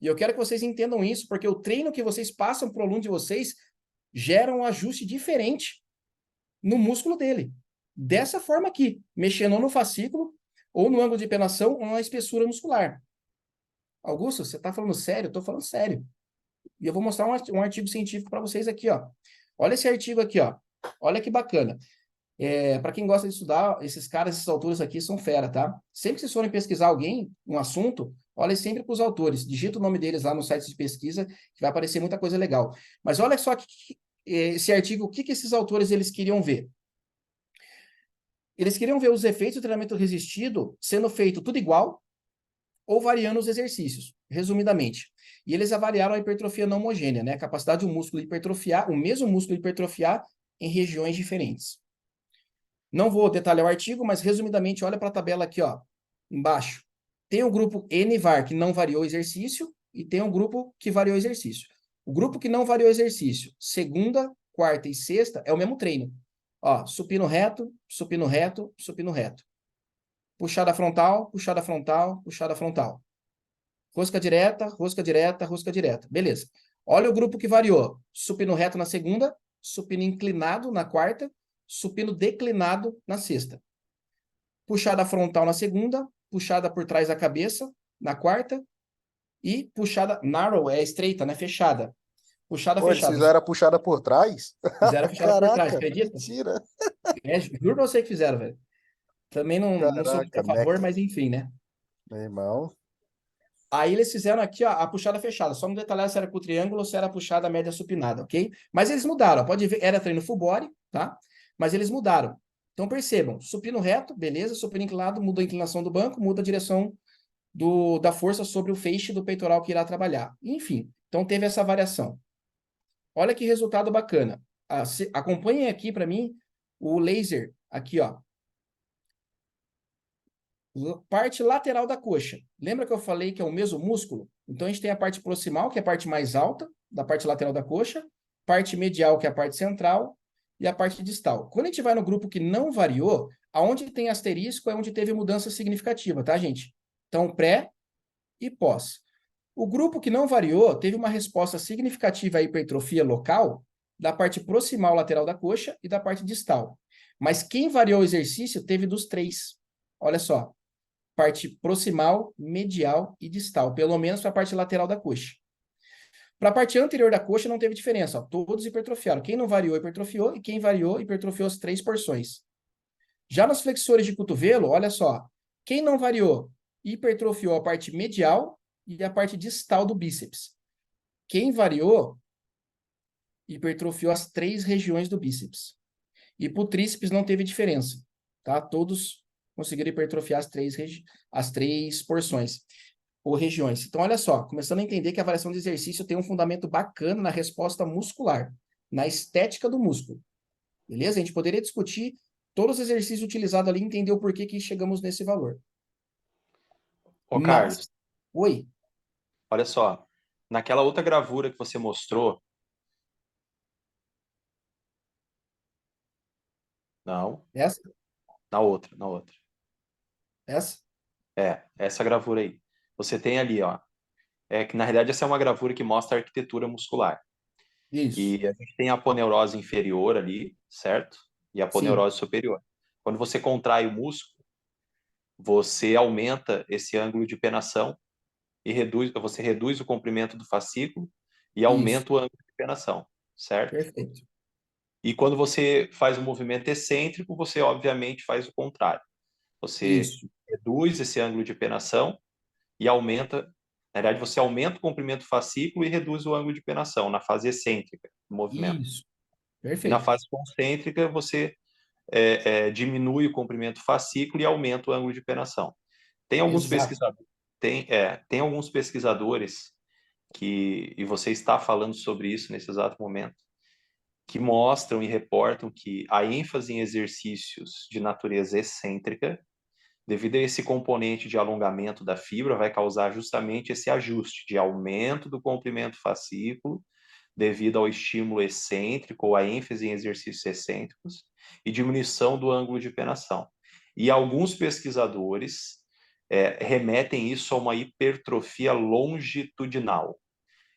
E eu quero que vocês entendam isso, porque o treino que vocês passam para o aluno de vocês gera um ajuste diferente no músculo dele. Dessa forma aqui, mexendo ou no fascículo, ou no ângulo de penação, ou na espessura muscular. Augusto, você está falando sério? Eu estou falando sério. E eu vou mostrar um artigo científico para vocês aqui, ó. Olha esse artigo aqui, ó. Olha que bacana. Para quem gosta de estudar, esses caras, esses autores aqui são fera, tá? Sempre que vocês forem pesquisar alguém, um assunto, Olha sempre para os autores, digita o nome deles lá no site de pesquisa, que vai aparecer muita coisa legal. Mas olha só esse artigo, o que esses autores eles queriam ver? Eles queriam ver os efeitos do treinamento resistido sendo feito tudo igual ou variando os exercícios, resumidamente. E eles avaliaram a hipertrofia não homogênea, né? A capacidade do músculo de hipertrofiar, o mesmo músculo de hipertrofiar em regiões diferentes. Não vou detalhar o artigo, mas resumidamente, olha para a tabela aqui, ó, embaixo. Tem o grupo NVAR, que não variou o exercício, e tem o grupo que variou o exercício. O grupo que não variou o exercício, segunda, quarta e sexta, é o mesmo treino. Ó, supino reto, supino reto, supino reto. Puxada frontal, puxada frontal, puxada frontal. Rosca direta, rosca direta, rosca direta. Beleza. Olha o grupo que variou. Supino reto na segunda, supino inclinado na quarta, supino declinado na sexta. Puxada frontal na segunda, puxada por trás da cabeça na quarta e puxada narrow, é estreita, né? Fechada. Puxada Pô, eles fechada. fizeram a puxada por trás? Fizeram a fechada por trás, Caraca, acredita? mentira. Juro pra você que fizeram, velho. Também não sou muito Caraca, a favor, Mac, mas enfim, né? meu irmão. Aí eles fizeram aqui, ó, a puxada fechada. Só não detalhar se era com o triângulo ou se era a puxada média supinada, ok? Mas eles mudaram. Pode ver, era treino full body, tá? Mas eles mudaram. Então percebam, supino reto, beleza. Supino inclinado, muda a inclinação do banco, muda a direção da força sobre o feixe do peitoral que irá trabalhar. Enfim, então teve essa variação. Olha que resultado bacana. Acompanhem aqui para mim o laser, aqui, ó. Parte lateral da coxa. Lembra que eu falei que é o mesmo músculo? Então a gente tem a parte proximal, que é a parte mais alta da parte lateral da coxa, parte medial, que é a parte central, e a parte distal. Quando a gente vai no grupo que não variou, aonde tem asterisco é onde teve mudança significativa, tá, gente? Então, pré e pós. O grupo que não variou teve uma resposta significativa à hipertrofia local da parte proximal lateral da coxa e da parte distal. Mas quem variou o exercício teve dos três. Olha só, parte proximal, medial e distal, pelo menos para a parte lateral da coxa. Para a parte anterior da coxa não teve diferença, ó, todos hipertrofiaram. Quem não variou, hipertrofiou, e quem variou, hipertrofiou as três porções. Já nos flexores de cotovelo, olha só, quem não variou, hipertrofiou a parte medial e a parte distal do bíceps. Quem variou, hipertrofiou as três regiões do bíceps. E para o tríceps não teve diferença, tá? Todos conseguiram hipertrofiar as três porções ou regiões. Então, olha só, começando a entender que a variação de exercício tem um fundamento bacana na resposta muscular, na estética do músculo. Beleza? A gente poderia discutir todos os exercícios utilizados ali e entender o porquê que chegamos nesse valor. Ô, Mas, Carlos, oi, olha só. Naquela outra gravura que você mostrou. Não, essa? na outra, na outra. Essa? Essa gravura aí. Você tem ali, ó. É que na realidade essa é uma gravura que mostra a arquitetura muscular. Isso. E a gente tem a aponeurose inferior ali, certo? E a Sim. aponeurose superior. Quando você contrai o músculo, você aumenta esse ângulo de penação e você reduz o comprimento do fascículo e Isso. aumenta o ângulo de penação, certo? Perfeito. E quando você faz um movimento excêntrico, você obviamente faz o contrário. Você Isso. reduz esse ângulo de penação e aumenta, na verdade, você aumenta o comprimento do fascículo e reduz o ângulo de penação na fase excêntrica do movimento. Isso. E na Perfeito. fase concêntrica, você diminui o comprimento do fascículo e aumenta o ângulo de penação. Tem alguns Exato. pesquisadores, tem alguns pesquisadores e você está falando sobre isso nesse exato momento, que mostram e reportam que a ênfase em exercícios de natureza excêntrica, devido a esse componente de alongamento da fibra, vai causar justamente esse ajuste de aumento do comprimento fascículo devido ao estímulo excêntrico ou à ênfase em exercícios excêntricos e diminuição do ângulo de penação. E alguns pesquisadores remetem isso a uma hipertrofia longitudinal.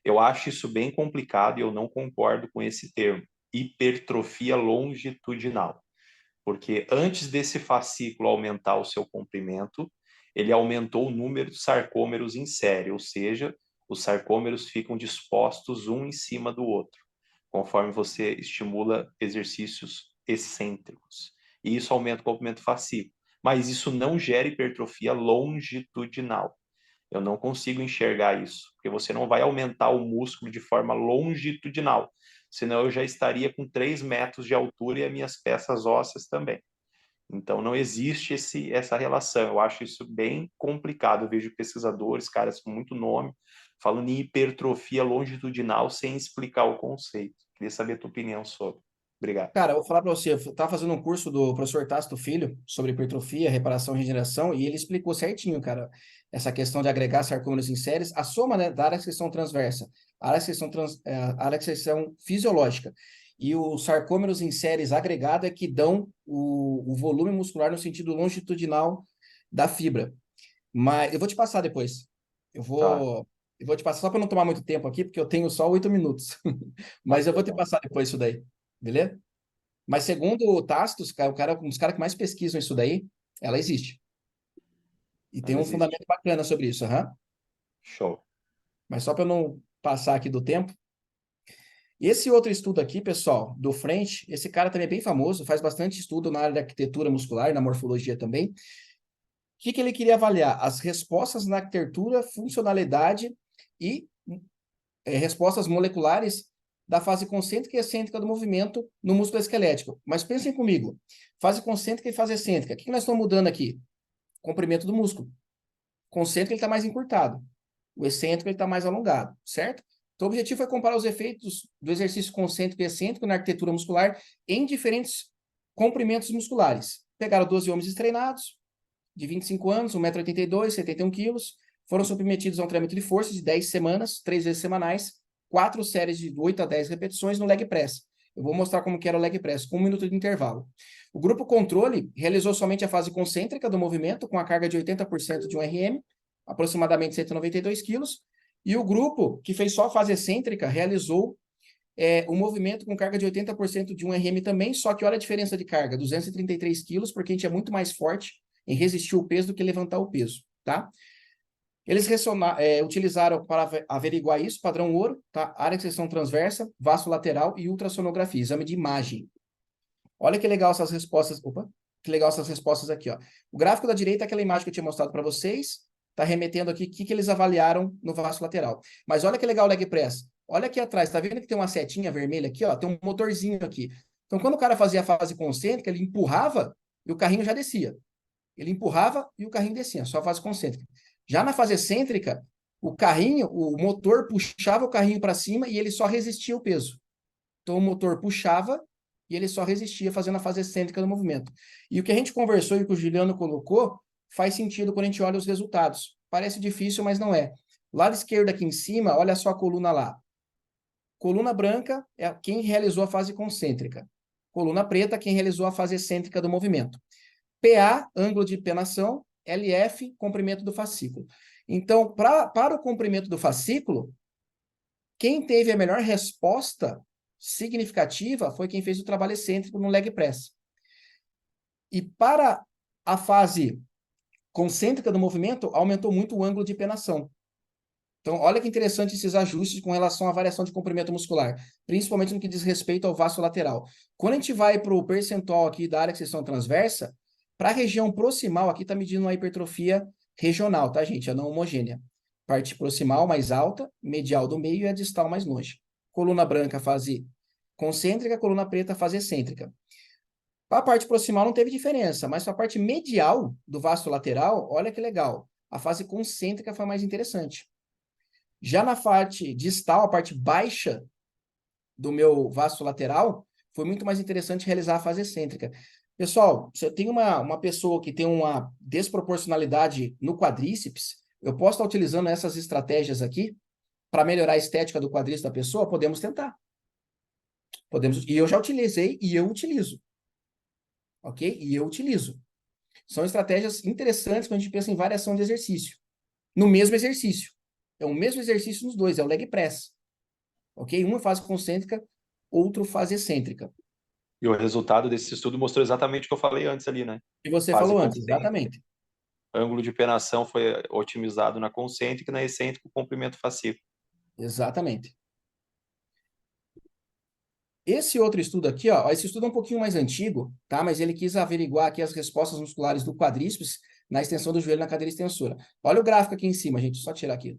Eu acho isso bem complicado e eu não concordo com esse termo, hipertrofia longitudinal, porque antes desse fascículo aumentar o seu comprimento, ele aumentou o número de sarcômeros em série, ou seja, os sarcômeros ficam dispostos um em cima do outro, conforme você estimula exercícios excêntricos. E isso aumenta o comprimento fascículo. Mas isso não gera hipertrofia longitudinal. Eu não consigo enxergar isso, porque você não vai aumentar o músculo de forma longitudinal, senão eu já estaria com 3 metros de altura e as minhas peças ósseas também. Então, não existe essa relação. Eu acho isso bem complicado. Eu vejo pesquisadores, caras com muito nome, falando em hipertrofia longitudinal sem explicar o conceito. Queria saber a tua opinião sobre. Obrigado. Cara, eu vou falar para você, eu estava fazendo um curso do professor Tácito Filho sobre hipertrofia, reparação e regeneração, e ele explicou certinho, cara, essa questão de agregar sarcômeros em séries, a soma, né, da área de secção transversa, a área de secção fisiológica, e os sarcômeros em séries agregado é que dão o volume muscular no sentido longitudinal da fibra. Mas eu vou te passar depois. Eu Tá. vou, eu vou te passar só para não tomar muito tempo aqui, porque eu tenho só 8 minutos. Mas eu vou te passar depois isso daí, beleza? Mas segundo o Tácito, um dos caras que mais pesquisam isso daí, ela existe. E tem Não um existe. fundamento bacana sobre isso, aham. Show. Mas só para eu não passar aqui do tempo. Esse outro estudo aqui, pessoal, do French, esse cara também é bem famoso, faz bastante estudo na área da arquitetura muscular, na morfologia também. O que ele queria avaliar? As respostas na arquitetura, funcionalidade e respostas moleculares da fase concêntrica e excêntrica do movimento no músculo esquelético. Mas pensem comigo, fase concêntrica e fase excêntrica. O que nós estamos mudando aqui? Comprimento do músculo. Concêntrico ele está mais encurtado. O excêntrico ele está mais alongado, certo? Então, o objetivo foi comparar os efeitos do exercício concêntrico e excêntrico na arquitetura muscular em diferentes comprimentos musculares. Pegaram 12 homens treinados, de 25 anos, 1,82 m, 71 kg, foram submetidos a um treinamento de força de 10 semanas, 3 vezes semanais, 4 séries de 8 a 10 repetições no leg press. Eu vou mostrar como que era o leg press, com 1 minuto de intervalo. O grupo controle realizou somente a fase concêntrica do movimento, com a carga de 80% de 1 RM, aproximadamente 192 quilos, e o grupo que fez só a fase excêntrica realizou o movimento com carga de 80% de 1 RM também, só que olha a diferença de carga, 233 quilos, porque a gente é muito mais forte em resistir o peso do que levantar o peso, tá? Eles utilizaram para averiguar isso, padrão ouro, tá? Área de seção transversa, vaso lateral e ultrassonografia, exame de imagem. Olha que legal essas respostas. Opa, que legal essas respostas aqui, ó. O gráfico da direita é aquela imagem que eu tinha mostrado para vocês, tá remetendo aqui o que eles avaliaram no vaso lateral. Mas olha que legal o leg press. Olha aqui atrás, tá vendo que tem uma setinha vermelha aqui, ó? Tem um motorzinho aqui. Então, quando o cara fazia a fase concêntrica, ele empurrava e o carrinho já descia. Ele empurrava e o carrinho descia, só a fase concêntrica. Já na fase excêntrica, o motor puxava o carrinho para cima e ele só resistia o peso. Então o motor puxava e ele só resistia fazendo a fase excêntrica do movimento. E o que a gente conversou e o que o Juliano colocou faz sentido quando a gente olha os resultados. Parece difícil, mas não é. Lado esquerdo aqui em cima, olha só a coluna lá. Coluna branca é quem realizou a fase concêntrica. Coluna preta, quem realizou a fase excêntrica do movimento. PA, ângulo de penação, LF, comprimento do fascículo. Então, para o comprimento do fascículo, quem teve a melhor resposta significativa foi quem fez o trabalho excêntrico no leg press. E para a fase concêntrica do movimento, aumentou muito o ângulo de penação. Então, olha que interessante esses ajustes com relação à variação de comprimento muscular, principalmente no que diz respeito ao vasto lateral. Quando a gente vai para o percentual aqui da área de seção transversa, para a região proximal, aqui está medindo uma hipertrofia regional, tá, gente? É não homogênea. Parte proximal mais alta, medial do meio e a distal mais longe. Coluna branca, fase concêntrica, coluna preta, fase excêntrica. Para a parte proximal não teve diferença, mas para a parte medial do vasto lateral, olha que legal. A fase concêntrica foi mais interessante. Já na parte distal, a parte baixa do meu vasto lateral, foi muito mais interessante realizar a fase excêntrica. Pessoal, se eu tenho uma pessoa que tem uma desproporcionalidade no quadríceps, eu posso estar utilizando essas estratégias aqui para melhorar a estética do quadríceps da pessoa? Podemos tentar. E eu já utilizei e eu utilizo. Ok? E eu utilizo. São estratégias interessantes quando a gente pensa em variação de exercício. No mesmo exercício. É o mesmo exercício nos dois, é o leg press. Ok? Uma fase concêntrica, outro fase excêntrica. E o resultado desse estudo mostrou exatamente o que eu falei antes ali, né? E você Fase falou antes, concêntrica. exatamente. Ângulo de penação foi otimizado na concêntrica e na excêntrica o comprimento fascículo. Exatamente. Esse outro estudo aqui, ó, esse estudo é um pouquinho mais antigo, tá? Mas ele quis averiguar aqui as respostas musculares do quadríceps na extensão do joelho na cadeira extensora. Olha o gráfico aqui em cima, gente. Só tirar aqui.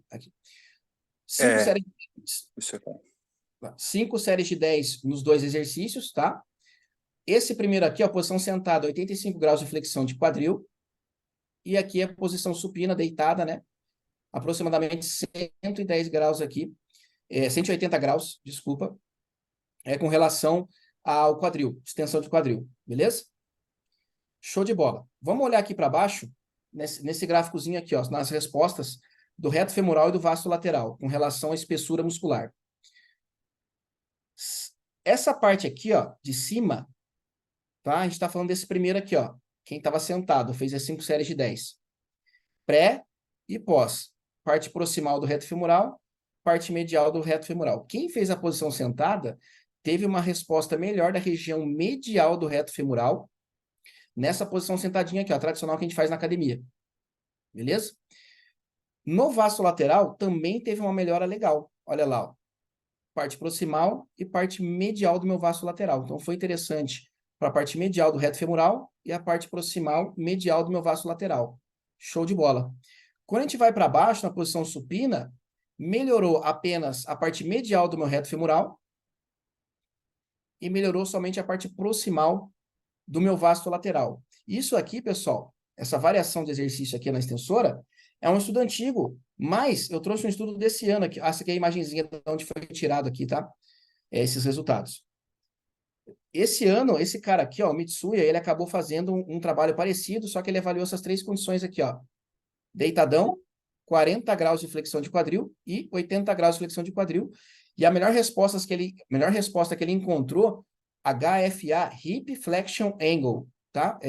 5 séries de 10. Isso é bom. 5 séries de 10 nos 2 exercícios, tá? Esse primeiro aqui, a posição sentada, 85 graus de flexão de quadril. E aqui a posição supina, deitada, né? Aproximadamente 110 graus aqui. 180 graus, desculpa. Com relação ao quadril, extensão de quadril, beleza? Show de bola. Vamos olhar aqui para baixo, nesse gráficozinho aqui, ó, nas respostas do reto femoral e do vasto lateral, com relação à espessura muscular. Essa parte aqui, ó, de cima, tá? A gente está falando desse primeiro aqui, ó. Quem estava sentado, fez as 5 séries de 10. Pré e pós. Parte proximal do reto femoral, parte medial do reto femoral. Quem fez a posição sentada teve uma resposta melhor da região medial do reto femoral, nessa posição sentadinha aqui, ó, tradicional que a gente faz na academia. Beleza? No vasto lateral, também teve uma melhora legal. Olha lá, ó. Parte proximal e parte medial do meu vasto lateral. Então, foi interessante para a parte medial do reto femoral e a parte proximal medial do meu vasto lateral. Show de bola. Quando a gente vai para baixo, na posição supina, melhorou apenas a parte medial do meu reto femoral e melhorou somente a parte proximal do meu vasto lateral. Isso aqui, pessoal, essa variação de exercício aqui na extensora, é um estudo antigo, mas eu trouxe um estudo desse ano aqui. Essa aqui é a imagenzinha de onde foi tirado aqui, tá? Esses resultados. Esse ano, esse cara aqui, ó, o Mitsuya, ele acabou fazendo um trabalho parecido, só que ele avaliou essas 3 condições aqui, ó. Deitadão, 40 graus de flexão de quadril e 80 graus de flexão de quadril. E a melhor resposta que ele encontrou, HFA, Hip Flexion Angle, tá?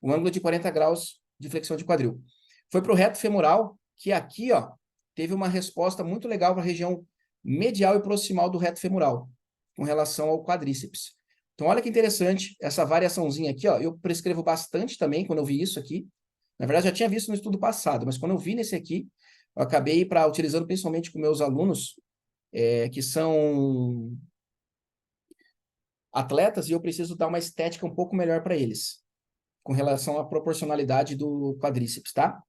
Um ângulo de 40 graus de flexão de quadril. Foi para o reto femoral, que aqui, ó, teve uma resposta muito legal para a região medial e proximal do reto femoral, com relação ao quadríceps. Então, olha que interessante, essa variaçãozinha aqui, ó, eu prescrevo bastante também quando eu vi isso aqui. Na verdade, já tinha visto no estudo passado, mas quando eu vi nesse aqui, eu acabei utilizando principalmente com meus alunos, que são atletas, e eu preciso dar uma estética um pouco melhor para eles, com relação à proporcionalidade do quadríceps, tá?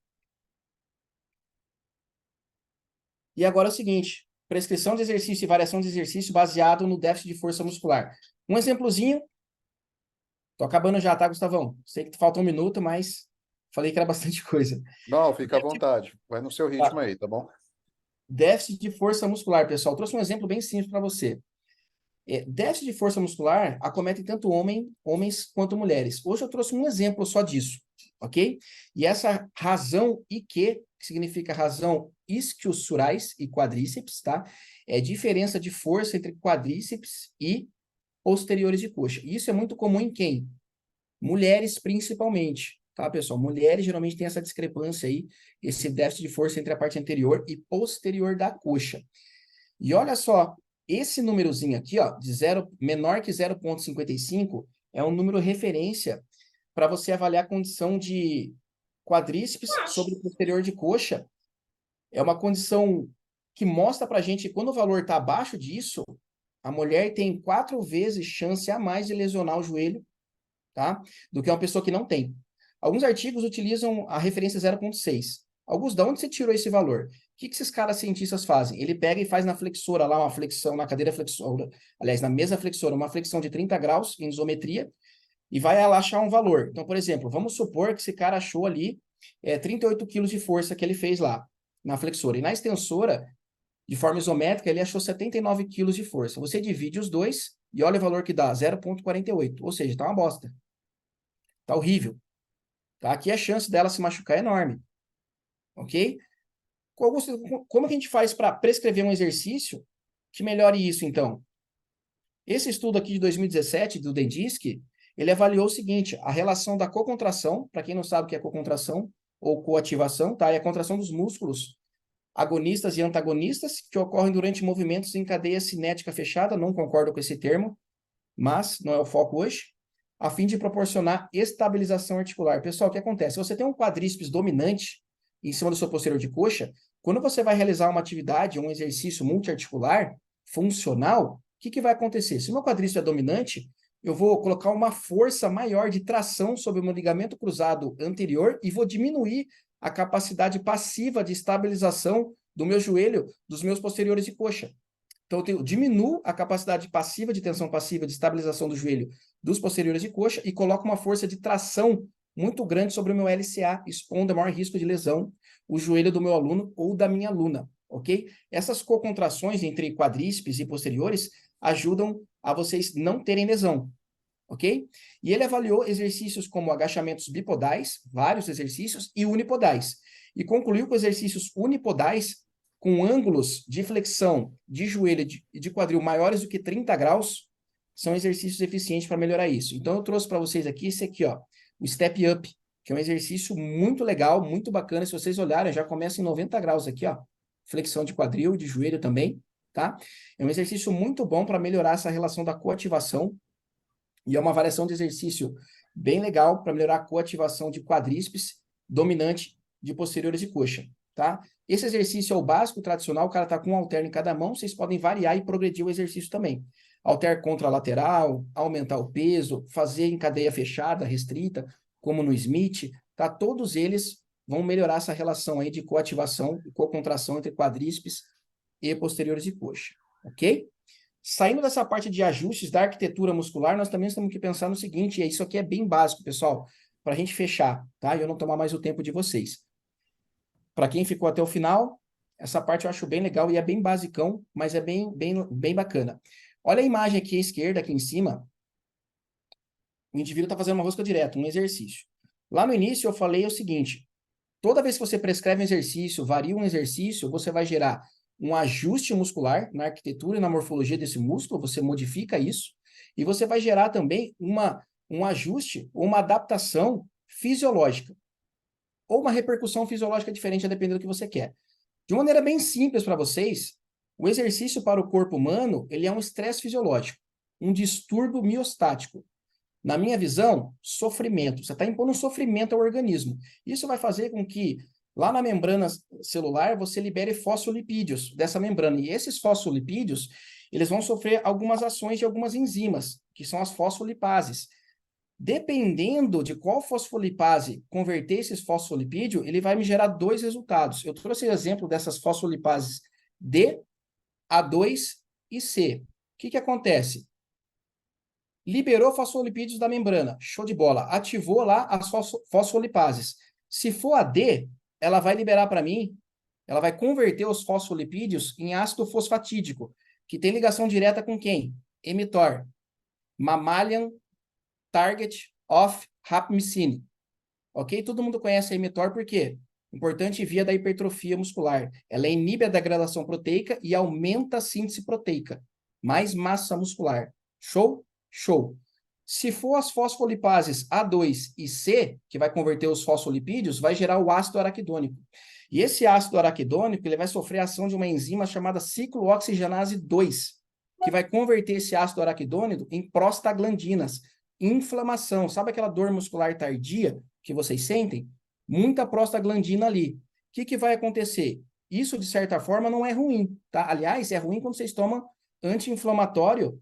E agora é o seguinte, prescrição de exercício e variação de exercício baseado no déficit de força muscular. Um exemplozinho, tô acabando já, tá, Gustavão? Sei que falta um minuto, mas falei que era bastante coisa. Não, fica à vontade. Vai no seu ritmo aí, tá bom? Déficit de força muscular, pessoal. Trouxe um exemplo bem simples para você. Déficit de força muscular acomete tanto homens quanto mulheres. Hoje eu trouxe um exemplo só disso, ok? E essa razão IQ, que significa razão isquiosurais e quadríceps, tá? É diferença de força entre quadríceps e posteriores de coxa. E isso é muito comum em quem? Mulheres, principalmente, tá, pessoal? Mulheres geralmente têm essa discrepância aí, esse déficit de força entre a parte anterior e posterior da coxa. E olha só, esse númerozinho aqui, ó, menor que 0,55, é um número referência para você avaliar a condição de quadríceps sobre o posterior de coxa. É uma condição que mostra para a gente que quando o valor está abaixo disso, a mulher tem 4 vezes chance a mais de lesionar o joelho, tá? Do que uma pessoa que não tem. Alguns artigos utilizam a referência 0,6. Alguns, de onde você tirou esse valor? O que esses caras cientistas fazem? Ele pega e faz na flexora lá, uma flexão, na cadeira flexora, aliás, na mesa flexora, uma flexão de 30 graus em isometria, e vai achar um valor. Então, por exemplo, vamos supor que esse cara achou ali 38 quilos de força que ele fez lá, na flexora. E na extensora, de forma isométrica, ele achou 79 quilos de força. Você divide os dois e olha o valor que dá, 0,48. Ou seja, tá uma bosta. Tá horrível. Tá? Aqui a chance dela se machucar é enorme. Ok? Como que a gente faz para prescrever um exercício que melhore isso, então? Esse estudo aqui de 2017, do Dendiski, ele avaliou o seguinte, a relação da cocontração, para quem não sabe o que é cocontração, ou coativação, tá? É a contração dos músculos agonistas e antagonistas, que ocorrem durante movimentos em cadeia cinética fechada, não concordo com esse termo, mas não é o foco hoje, a fim de proporcionar estabilização articular. Pessoal, o que acontece? Se você tem um quadríceps dominante em cima do seu posterior de coxa, quando você vai realizar uma atividade, um exercício multiarticular, funcional, o que vai acontecer? Se o meu quadríceps é dominante, eu vou colocar uma força maior de tração sobre o meu ligamento cruzado anterior e vou diminuir a capacidade passiva de estabilização do meu joelho, dos meus posteriores de coxa. Então, eu diminuo a capacidade passiva de tensão passiva de estabilização do joelho dos posteriores de coxa e coloco uma força de tração muito grande sobre o meu LCA, expondo a maior risco de lesão o joelho do meu aluno ou da minha aluna, ok? Essas cocontrações entre quadríceps e posteriores ajudam a vocês não terem lesão, ok? E ele avaliou exercícios como agachamentos bipodais, vários exercícios, e unipodais. E concluiu que exercícios unipodais com ângulos de flexão de joelho e de quadril maiores do que 30 graus são exercícios eficientes para melhorar isso. Então, eu trouxe para vocês aqui esse aqui, ó, o Step Up, que é um exercício muito legal, muito bacana. Se vocês olharem, já começa em 90 graus aqui, ó. Flexão de quadril, de joelho também, tá? É um exercício muito bom para melhorar essa relação da coativação. E é uma variação de exercício bem legal para melhorar a coativação de quadríceps dominante de posteriores de coxa, tá? Esse exercício é o básico, tradicional, o cara tá com um halter em cada mão, vocês podem variar e progredir o exercício também. Halter contralateral, aumentar o peso, fazer em cadeia fechada, restrita, como no Smith, tá? Todos eles vão melhorar essa relação aí de coativação e cocontração entre quadríceps e posteriores de coxa, ok? Saindo dessa parte de ajustes da arquitetura muscular, nós também temos que pensar no seguinte, e isso aqui é bem básico, pessoal, para a gente fechar, tá? E eu não tomar mais o tempo de vocês. Para quem ficou até o final, essa parte eu acho bem legal e é bem basicão, mas é bem bacana. Olha a imagem aqui à esquerda, aqui em cima. O indivíduo está fazendo uma rosca direta, um exercício. Lá no início eu falei o seguinte, toda vez que você prescreve um exercício, varia um exercício, você vai gerar um ajuste muscular na arquitetura e na morfologia desse músculo, você modifica isso, e você vai gerar também um ajuste, uma adaptação fisiológica, ou uma repercussão fisiológica diferente, dependendo do que você quer. De maneira bem simples para vocês, o exercício para o corpo humano, ele é um estresse fisiológico, um distúrbio miostático. Na minha visão, sofrimento. Você está impondo um sofrimento ao organismo. Isso vai fazer com que, lá na membrana celular, você libere fosfolipídios dessa membrana. E esses fosfolipídios, eles vão sofrer algumas ações de algumas enzimas, que são as fosfolipases. Dependendo de qual fosfolipase converter esses fosfolipídios, ele vai me gerar dois resultados. Eu trouxe o exemplo dessas fosfolipases D, A2 e C. O que acontece? Liberou fosfolipídios da membrana, show de bola. Ativou lá as fosfolipases. Se for a D, ela vai liberar para mim, ela vai converter os fosfolipídios em ácido fosfatídico, que tem ligação direta com quem? mTOR, Mammalian Target of Rapamycin. Ok? Todo mundo conhece a mTOR por quê? Importante via da hipertrofia muscular. Ela inibe a degradação proteica e aumenta a síntese proteica. Mais massa muscular. Show? Show. Se for as fosfolipases A2 e C, que vai converter os fosfolipídios, vai gerar o ácido araquidônico. E esse ácido araquidônico, ele vai sofrer a ação de uma enzima chamada ciclooxigenase 2, que vai converter esse ácido araquidônico em prostaglandinas. Inflamação. Sabe aquela dor muscular tardia que vocês sentem? Muita prostaglandina ali. O que vai acontecer? Isso, de certa forma, não é ruim, tá? Aliás, é ruim quando vocês tomam anti-inflamatório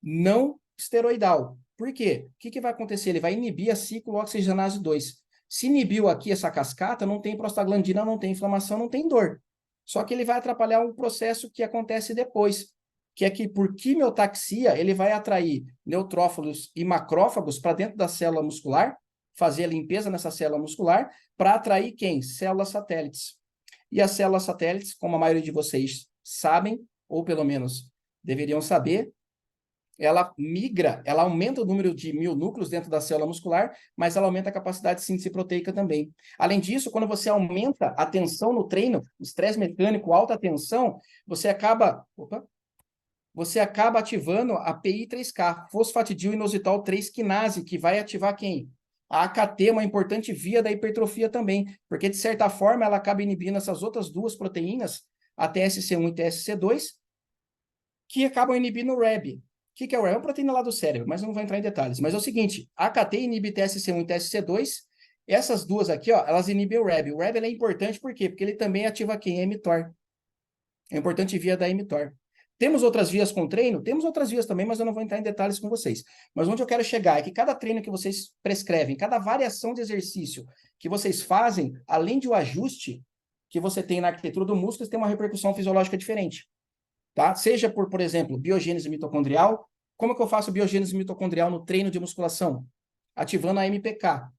não esteroidal. Por quê? O que vai acontecer? Ele vai inibir a ciclooxigenase 2. Se inibiu aqui essa cascata, não tem prostaglandina, não tem inflamação, não tem dor. Só que ele vai atrapalhar um processo que acontece depois, que é que por quimiotaxia ele vai atrair neutrófilos e macrófagos para dentro da célula muscular, fazer a limpeza nessa célula muscular, para atrair quem? Células satélites. E as células satélites, como a maioria de vocês sabem, ou pelo menos deveriam saber, ela migra, ela aumenta o número de mionúcleos dentro da célula muscular, mas ela aumenta a capacidade de síntese proteica também. Além disso, quando você aumenta a tensão no treino, estresse mecânico, alta tensão, você acaba ativando a PI3K, fosfatidil-inositol 3-quinase, que vai ativar quem? A AKT, uma importante via da hipertrofia também, porque de certa forma ela acaba inibindo essas outras duas proteínas, a TSC1 e TSC2, que acabam inibindo o RAB. O que é o RAB? É uma proteína lá do cérebro, mas não vou entrar em detalhes. Mas é o seguinte, a AKT inibe TSC1 e TSC2, essas duas aqui, ó, elas inibem o RAB. O RAB ele é importante por quê? Porque ele também ativa quem? A mTOR. É importante via da mTOR. Temos outras vias com treino? Temos outras vias também, mas eu não vou entrar em detalhes com vocês. Mas onde eu quero chegar é que cada treino que vocês prescrevem, cada variação de exercício que vocês fazem, além de o ajuste que você tem na arquitetura do músculo, tem uma repercussão fisiológica diferente. Tá? Seja por exemplo, biogênese mitocondrial. Como que eu faço biogênese mitocondrial no treino de musculação? Ativando a MPK.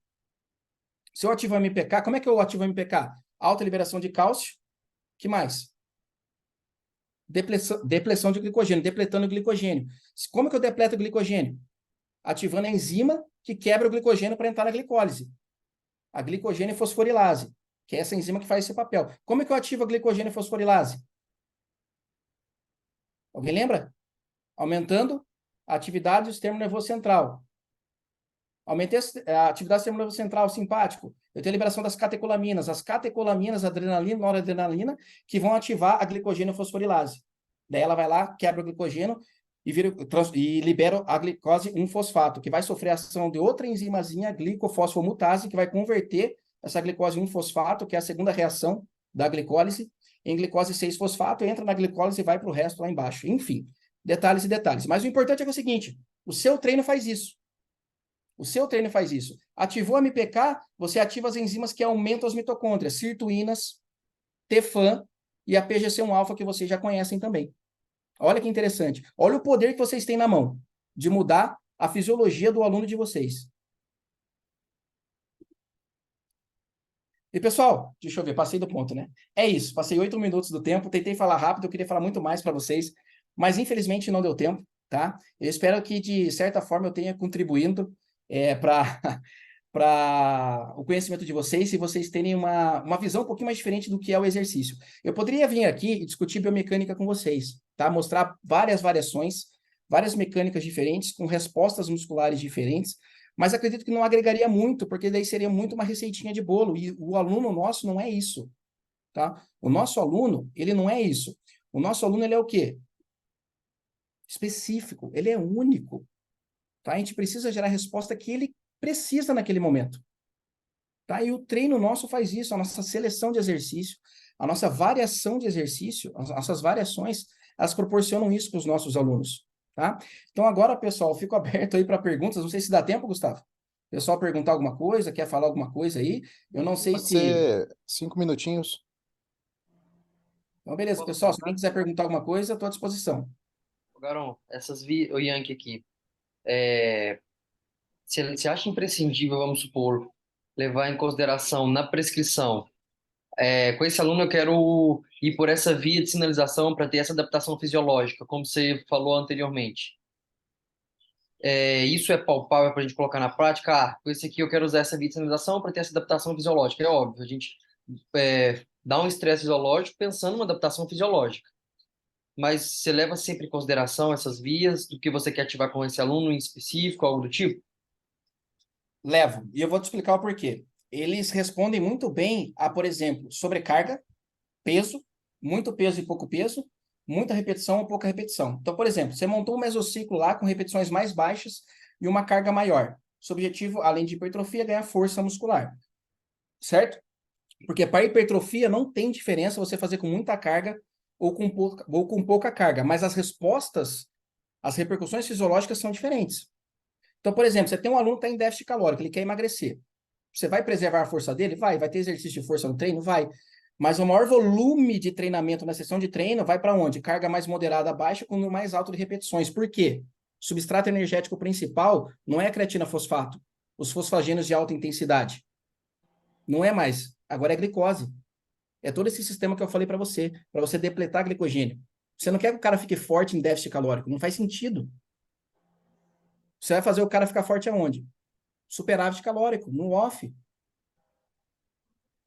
Se eu ativo a MPK, como é que eu ativo a MPK? Alta liberação de cálcio. Que mais? Depleção de glicogênio, depletando o glicogênio. Como que eu depleto o glicogênio? Ativando a enzima que quebra o glicogênio para entrar na glicólise. A glicogênio fosforilase, que é essa enzima que faz esse papel. Como é que eu ativo a glicogênio fosforilase? Alguém lembra? Aumentando a atividade do sistema nervoso central. Aumentei a atividade do sistema nervoso central simpático. Eu tenho a liberação das catecolaminas. As catecolaminas, adrenalina, noradrenalina, que vão ativar a glicogênio fosforilase. Daí ela vai lá, quebra o glicogênio e libera a glicose 1-fosfato, que vai sofrer a ação de outra enzimazinha, glicofosfomutase, que vai converter essa glicose 1-fosfato, que é a segunda reação da glicólise, em glicose 6-fosfato, entra na glicólise e vai para o resto lá embaixo. Enfim, detalhes e detalhes. Mas o importante é, o seguinte, o seu treino faz isso. O seu treino faz isso. Ativou a MPK, você ativa as enzimas que aumentam as mitocôndrias, sirtuínas, TFAN e a PGC1-alfa, que vocês já conhecem também. Olha que interessante. Olha o poder que vocês têm na mão de mudar a fisiologia do aluno de vocês. E, pessoal, deixa eu ver, passei do ponto, né? É isso, passei 8 minutos do tempo, tentei falar rápido, eu queria falar muito mais para vocês, mas infelizmente não deu tempo, tá? Eu espero que, de certa forma, eu tenha contribuído para o conhecimento de vocês, se vocês terem uma visão um pouquinho mais diferente do que é o exercício. Eu poderia vir aqui e discutir biomecânica com vocês, tá? Mostrar várias variações, várias mecânicas diferentes, com respostas musculares diferentes, mas acredito que não agregaria muito, porque daí seria muito uma receitinha de bolo, e o aluno nosso não é isso, tá? O nosso aluno, ele não é isso. O nosso aluno, ele é o quê? Específico, ele é único. Tá? A gente precisa gerar a resposta que ele precisa naquele momento. Tá? E o treino nosso faz isso, a nossa seleção de exercício, a nossa variação de exercício, as nossas variações, elas proporcionam isso para os nossos alunos. Tá? Então agora, pessoal, eu fico aberto aí para perguntas. Não sei se dá tempo, Gustavo. O pessoal perguntar alguma coisa, quer falar alguma coisa aí. Eu não sei Pode se... ser 5 minutinhos. Então, beleza, pessoal. Se alguém quiser perguntar alguma coisa, estou à disposição. Garão, o Yankee aqui, você acha imprescindível, vamos supor, levar em consideração na prescrição, com esse aluno eu quero ir por essa via de sinalização para ter essa adaptação fisiológica, como você falou anteriormente. Isso é palpável para a gente colocar na prática? Com esse aqui eu quero usar essa via de sinalização para ter essa adaptação fisiológica. É óbvio, a gente dá um estresse fisiológico pensando numa adaptação fisiológica. Mas você leva sempre em consideração essas vias do que você quer ativar com esse aluno em específico, algo do tipo? Levo. E eu vou te explicar o porquê. Eles respondem muito bem a, por exemplo, sobrecarga, peso, muito peso e pouco peso, muita repetição ou pouca repetição. Então, por exemplo, você montou um mesociclo lá com repetições mais baixas e uma carga maior. Seu objetivo, além de hipertrofia, é ganhar força muscular. Certo? Porque para hipertrofia não tem diferença você fazer com muita carga ou com pouca carga, mas as respostas, as repercussões fisiológicas são diferentes. Então, por exemplo, você tem um aluno que está em déficit calórico, ele quer emagrecer. Você vai preservar a força dele? Vai ter exercício de força no treino? Vai. Mas o maior volume de treinamento na sessão de treino vai para onde? Carga mais moderada baixa com o mais alto de repetições. Por quê? O substrato energético principal não é a creatina fosfato, os fosfagênios de alta intensidade. Não é mais. Agora é glicose. É todo esse sistema que eu falei para você depletar glicogênio. Você não quer que o cara fique forte em déficit calórico. Não faz sentido. Você vai fazer o cara ficar forte aonde? Superávit calórico, no off.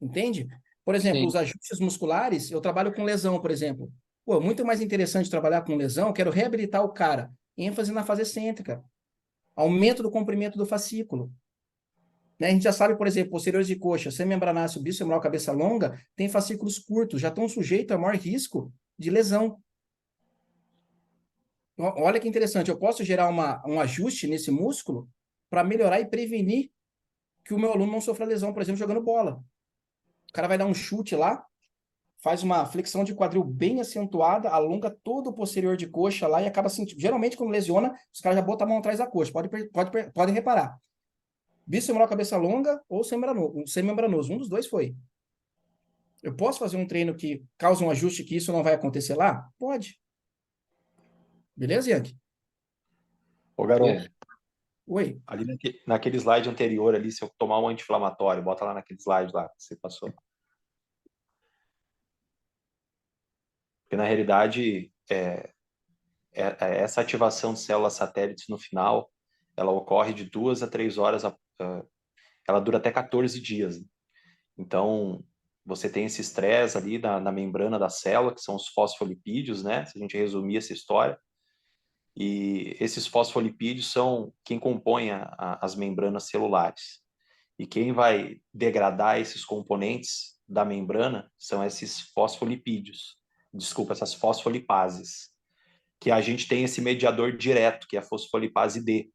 Entende? Por exemplo, Sim. os ajustes musculares, eu trabalho com lesão, por exemplo. Pô, muito mais interessante trabalhar com lesão, quero reabilitar o cara. ênfase na fase excêntrica. Aumento do comprimento do fascículo. Né? A gente já sabe, por exemplo, posteriores de coxa, semembranáceo, bifemoral, cabeça longa, tem fascículos curtos, já estão sujeitos a maior risco de lesão. Olha que interessante, eu posso gerar um ajuste nesse músculo para melhorar e prevenir que o meu aluno não sofra lesão, por exemplo, jogando bola. O cara vai dar um chute lá, faz uma flexão de quadril bem acentuada, alonga todo o posterior de coxa lá e acaba sentindo. Geralmente, quando lesiona, os caras já botam a mão atrás da coxa. Pode reparar. Bíceps femoral cabeça longa ou semimembranoso. Um dos dois foi. Eu posso fazer um treino que cause um ajuste que isso não vai acontecer lá? Pode. Beleza, Yankee? Ô, garoto, Oi. ali naquele slide anterior ali, se eu tomar um anti-inflamatório, bota lá naquele slide lá que você passou. Porque, na realidade, essa ativação de células satélites no final, ela ocorre de 2 a 3 horas, ela dura até 14 dias. Então, você tem esse estresse ali na membrana da célula, que são os fosfolipídios, né? Se a gente resumir essa história. E esses fosfolipídios são quem compõe as membranas celulares. E quem vai degradar esses componentes da membrana são esses fosfolipídios. Desculpa, essas fosfolipases. Que a gente tem esse mediador direto, que é a fosfolipase D,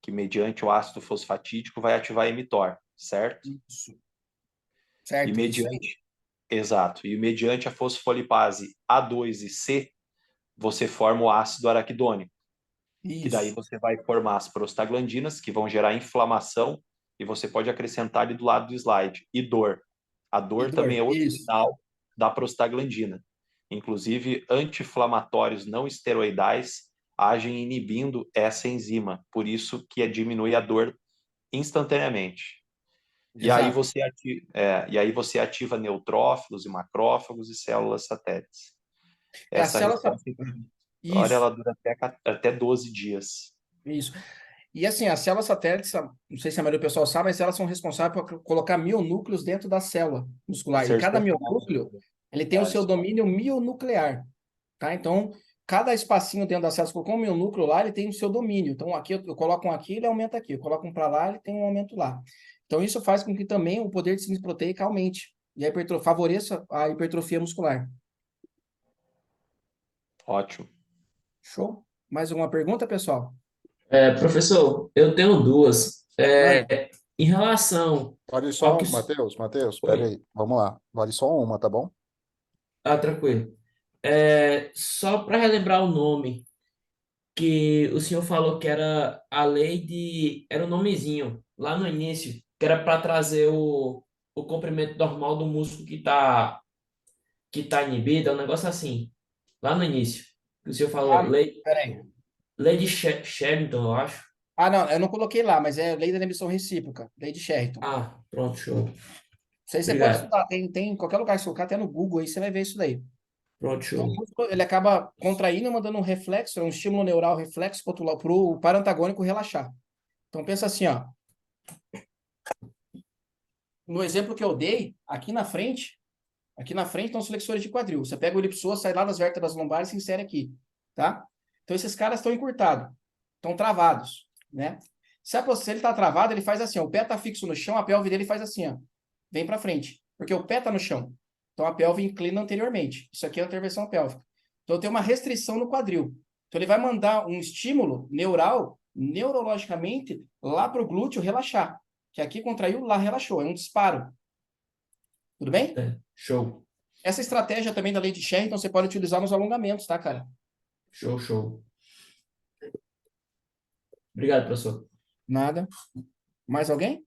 que mediante o ácido fosfatídico vai ativar a mTOR, certo? Isso. E Certo, isso aí. mediante, exato, e mediante a fosfolipase A2 e C, você forma o ácido araquidônico, que daí Isso. você vai formar as prostaglandinas, que vão gerar inflamação, e você pode acrescentar ali do lado do slide, e dor. A dor também é outro Isso. sinal da prostaglandina. Inclusive, anti-inflamatórios não esteroidais agem inibindo essa enzima, por isso que diminui a dor instantaneamente. E aí Exato. você ativa neutrófilos e macrófagos e células satélites. É a Essa célula. resposta inflamatória Isso. ela dura até 12 dias. Isso. E assim, as células satélites, não sei se a maioria do pessoal sabe, mas elas são responsáveis por colocar mionúcleos dentro da célula muscular. E cada mionúcleo, ele tem o seu domínio mionuclear, tá? Então, cada espacinho dentro da célula, se colocou um mionúcleo lá, ele tem o seu domínio. Então, aqui eu coloco um aqui, ele aumenta aqui. Eu coloco um para lá, ele tem um aumento lá. Então, isso faz com que também o poder de síntese proteica aumente e favoreça a hipertrofia muscular. Ótimo. Show? Mais alguma pergunta, pessoal? Professor, eu tenho duas. Manda. Em relação Vale ao só que. um, Matheus, pera Oi, aí, vamos lá. Vale só uma, tá bom? tranquilo. Só para relembrar o nome, que o senhor falou que era a lei de. Era o nomezinho, lá no início, que era para trazer o comprimento normal do músculo que tá inibido, é um negócio assim, lá no início. Que o senhor falou, Ah, lei, peraí. lei de Sherrington, eu acho. Ah, não, eu não coloquei lá, mas é lei da emissão recíproca, lei de Sherrington. Ah, pronto, show. Isso aí você pode Obrigado. estudar, tem em qualquer lugar, se colocar até no Google aí, você vai ver isso daí. Pronto, Então, o show. músculo, ele acaba contraindo e mandando um reflexo, um estímulo neural reflexo para o parantagônico relaxar. Então, pensa assim, ó. No exemplo que eu dei, aqui na frente estão os flexores de quadril. Você pega o elipsoas, sai lá das vértebras lombares e se insere aqui, tá? Então, esses caras estão encurtados, estão travados, né? Se ele está travado, ele faz assim, ó, o pé está fixo no chão, a pelve dele faz assim, ó, vem para frente, porque o pé está no chão. Então, a pelve inclina anteriormente. Isso aqui é a intervenção pélvica. Então, tem uma restrição no quadril. Então, ele vai mandar um estímulo neural, neurologicamente, lá para o glúteo relaxar. Que aqui contraiu, lá relaxou. É um disparo. Tudo bem? Show. Essa estratégia também da lei de Sherrington você pode utilizar nos alongamentos, tá, cara? Show, show. Obrigado, professor. Nada. Mais alguém?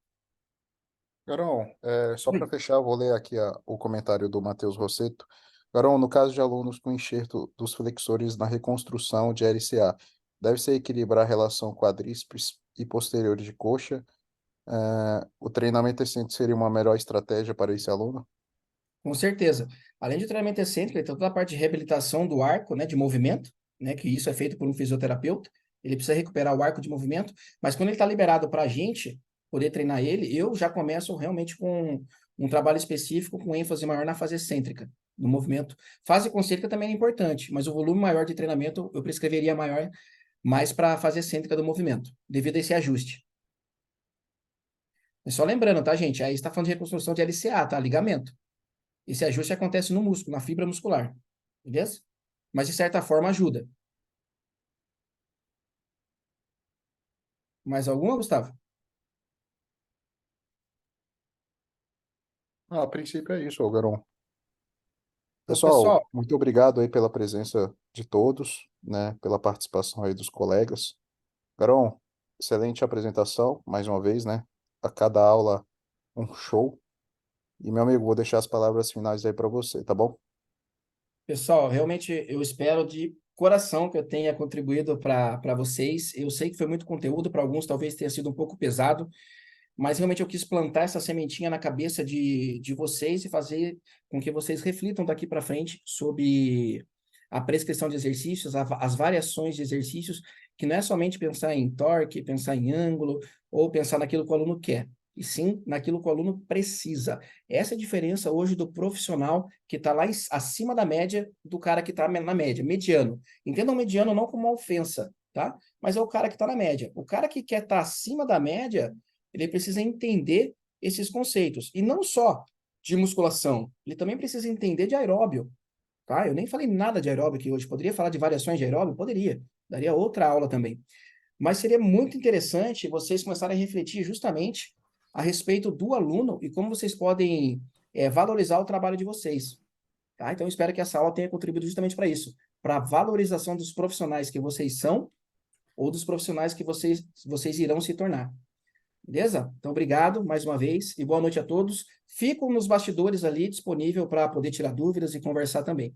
Garão, só para Oi. fechar, eu vou ler aqui o comentário do Matheus Rosseto. Garão, no caso de alunos com enxerto dos flexores na reconstrução de LCA, deve-se equilibrar a relação quadríceps e posterior de coxa. O treinamento excêntrico seria uma melhor estratégia para esse aluno? Com certeza. Além de treinamento excêntrico, ele tem toda a parte de reabilitação do arco, né, de movimento, né, que isso é feito por um fisioterapeuta. Ele precisa recuperar o arco de movimento, mas quando ele está liberado para a gente poder treinar ele, eu já começo realmente com um trabalho específico, com ênfase maior na fase excêntrica, no movimento. Fase concêntrica também é importante, mas o volume maior de treinamento eu prescreveria mais para a fase excêntrica do movimento, devido a esse ajuste. É só lembrando, tá, gente? Aí está falando de reconstrução de LCA, tá? Ligamento. Esse ajuste acontece no músculo, na fibra muscular. Beleza? Mas, de certa forma, ajuda. Mais alguma, Gustavo? A princípio é isso, ô Garão. Então, Pessoal, pessoal, muito obrigado aí pela presença de todos, né? Pela participação aí dos colegas. Garon, excelente apresentação, mais uma vez, né? A cada aula um show. E, meu amigo, vou deixar as palavras finais aí para você, tá bom? pessoal, realmente eu espero de coração que eu tenha contribuído para vocês. Eu sei que foi muito conteúdo, para alguns talvez tenha sido um pouco pesado, mas realmente eu quis plantar essa sementinha na cabeça de vocês e fazer com que vocês reflitam daqui para frente sobre a prescrição de exercícios, as variações de exercícios, que não é somente pensar em torque, pensar em ângulo, ou pensar naquilo que o aluno quer, e sim naquilo que o aluno precisa. Essa é a diferença hoje do profissional que está lá acima da média do cara que está na média, mediano. Entendam mediano não como uma ofensa, tá? Mas é o cara que está na média. O cara que quer estar acima da média, ele precisa entender esses conceitos. E não só de musculação, ele também precisa entender de aeróbio. Tá? Eu nem falei nada de aeróbio aqui hoje. Poderia falar de variações de aeróbio? Poderia. Daria outra aula também. Mas seria muito interessante vocês começarem a refletir justamente a respeito do aluno e como vocês podem valorizar o trabalho de vocês. Tá? Então, eu espero que essa aula tenha contribuído justamente para isso, para a valorização dos profissionais que vocês são ou dos profissionais que vocês irão se tornar. Beleza? Então, obrigado mais uma vez e boa noite a todos. Fico nos bastidores ali disponível para poder tirar dúvidas e conversar também.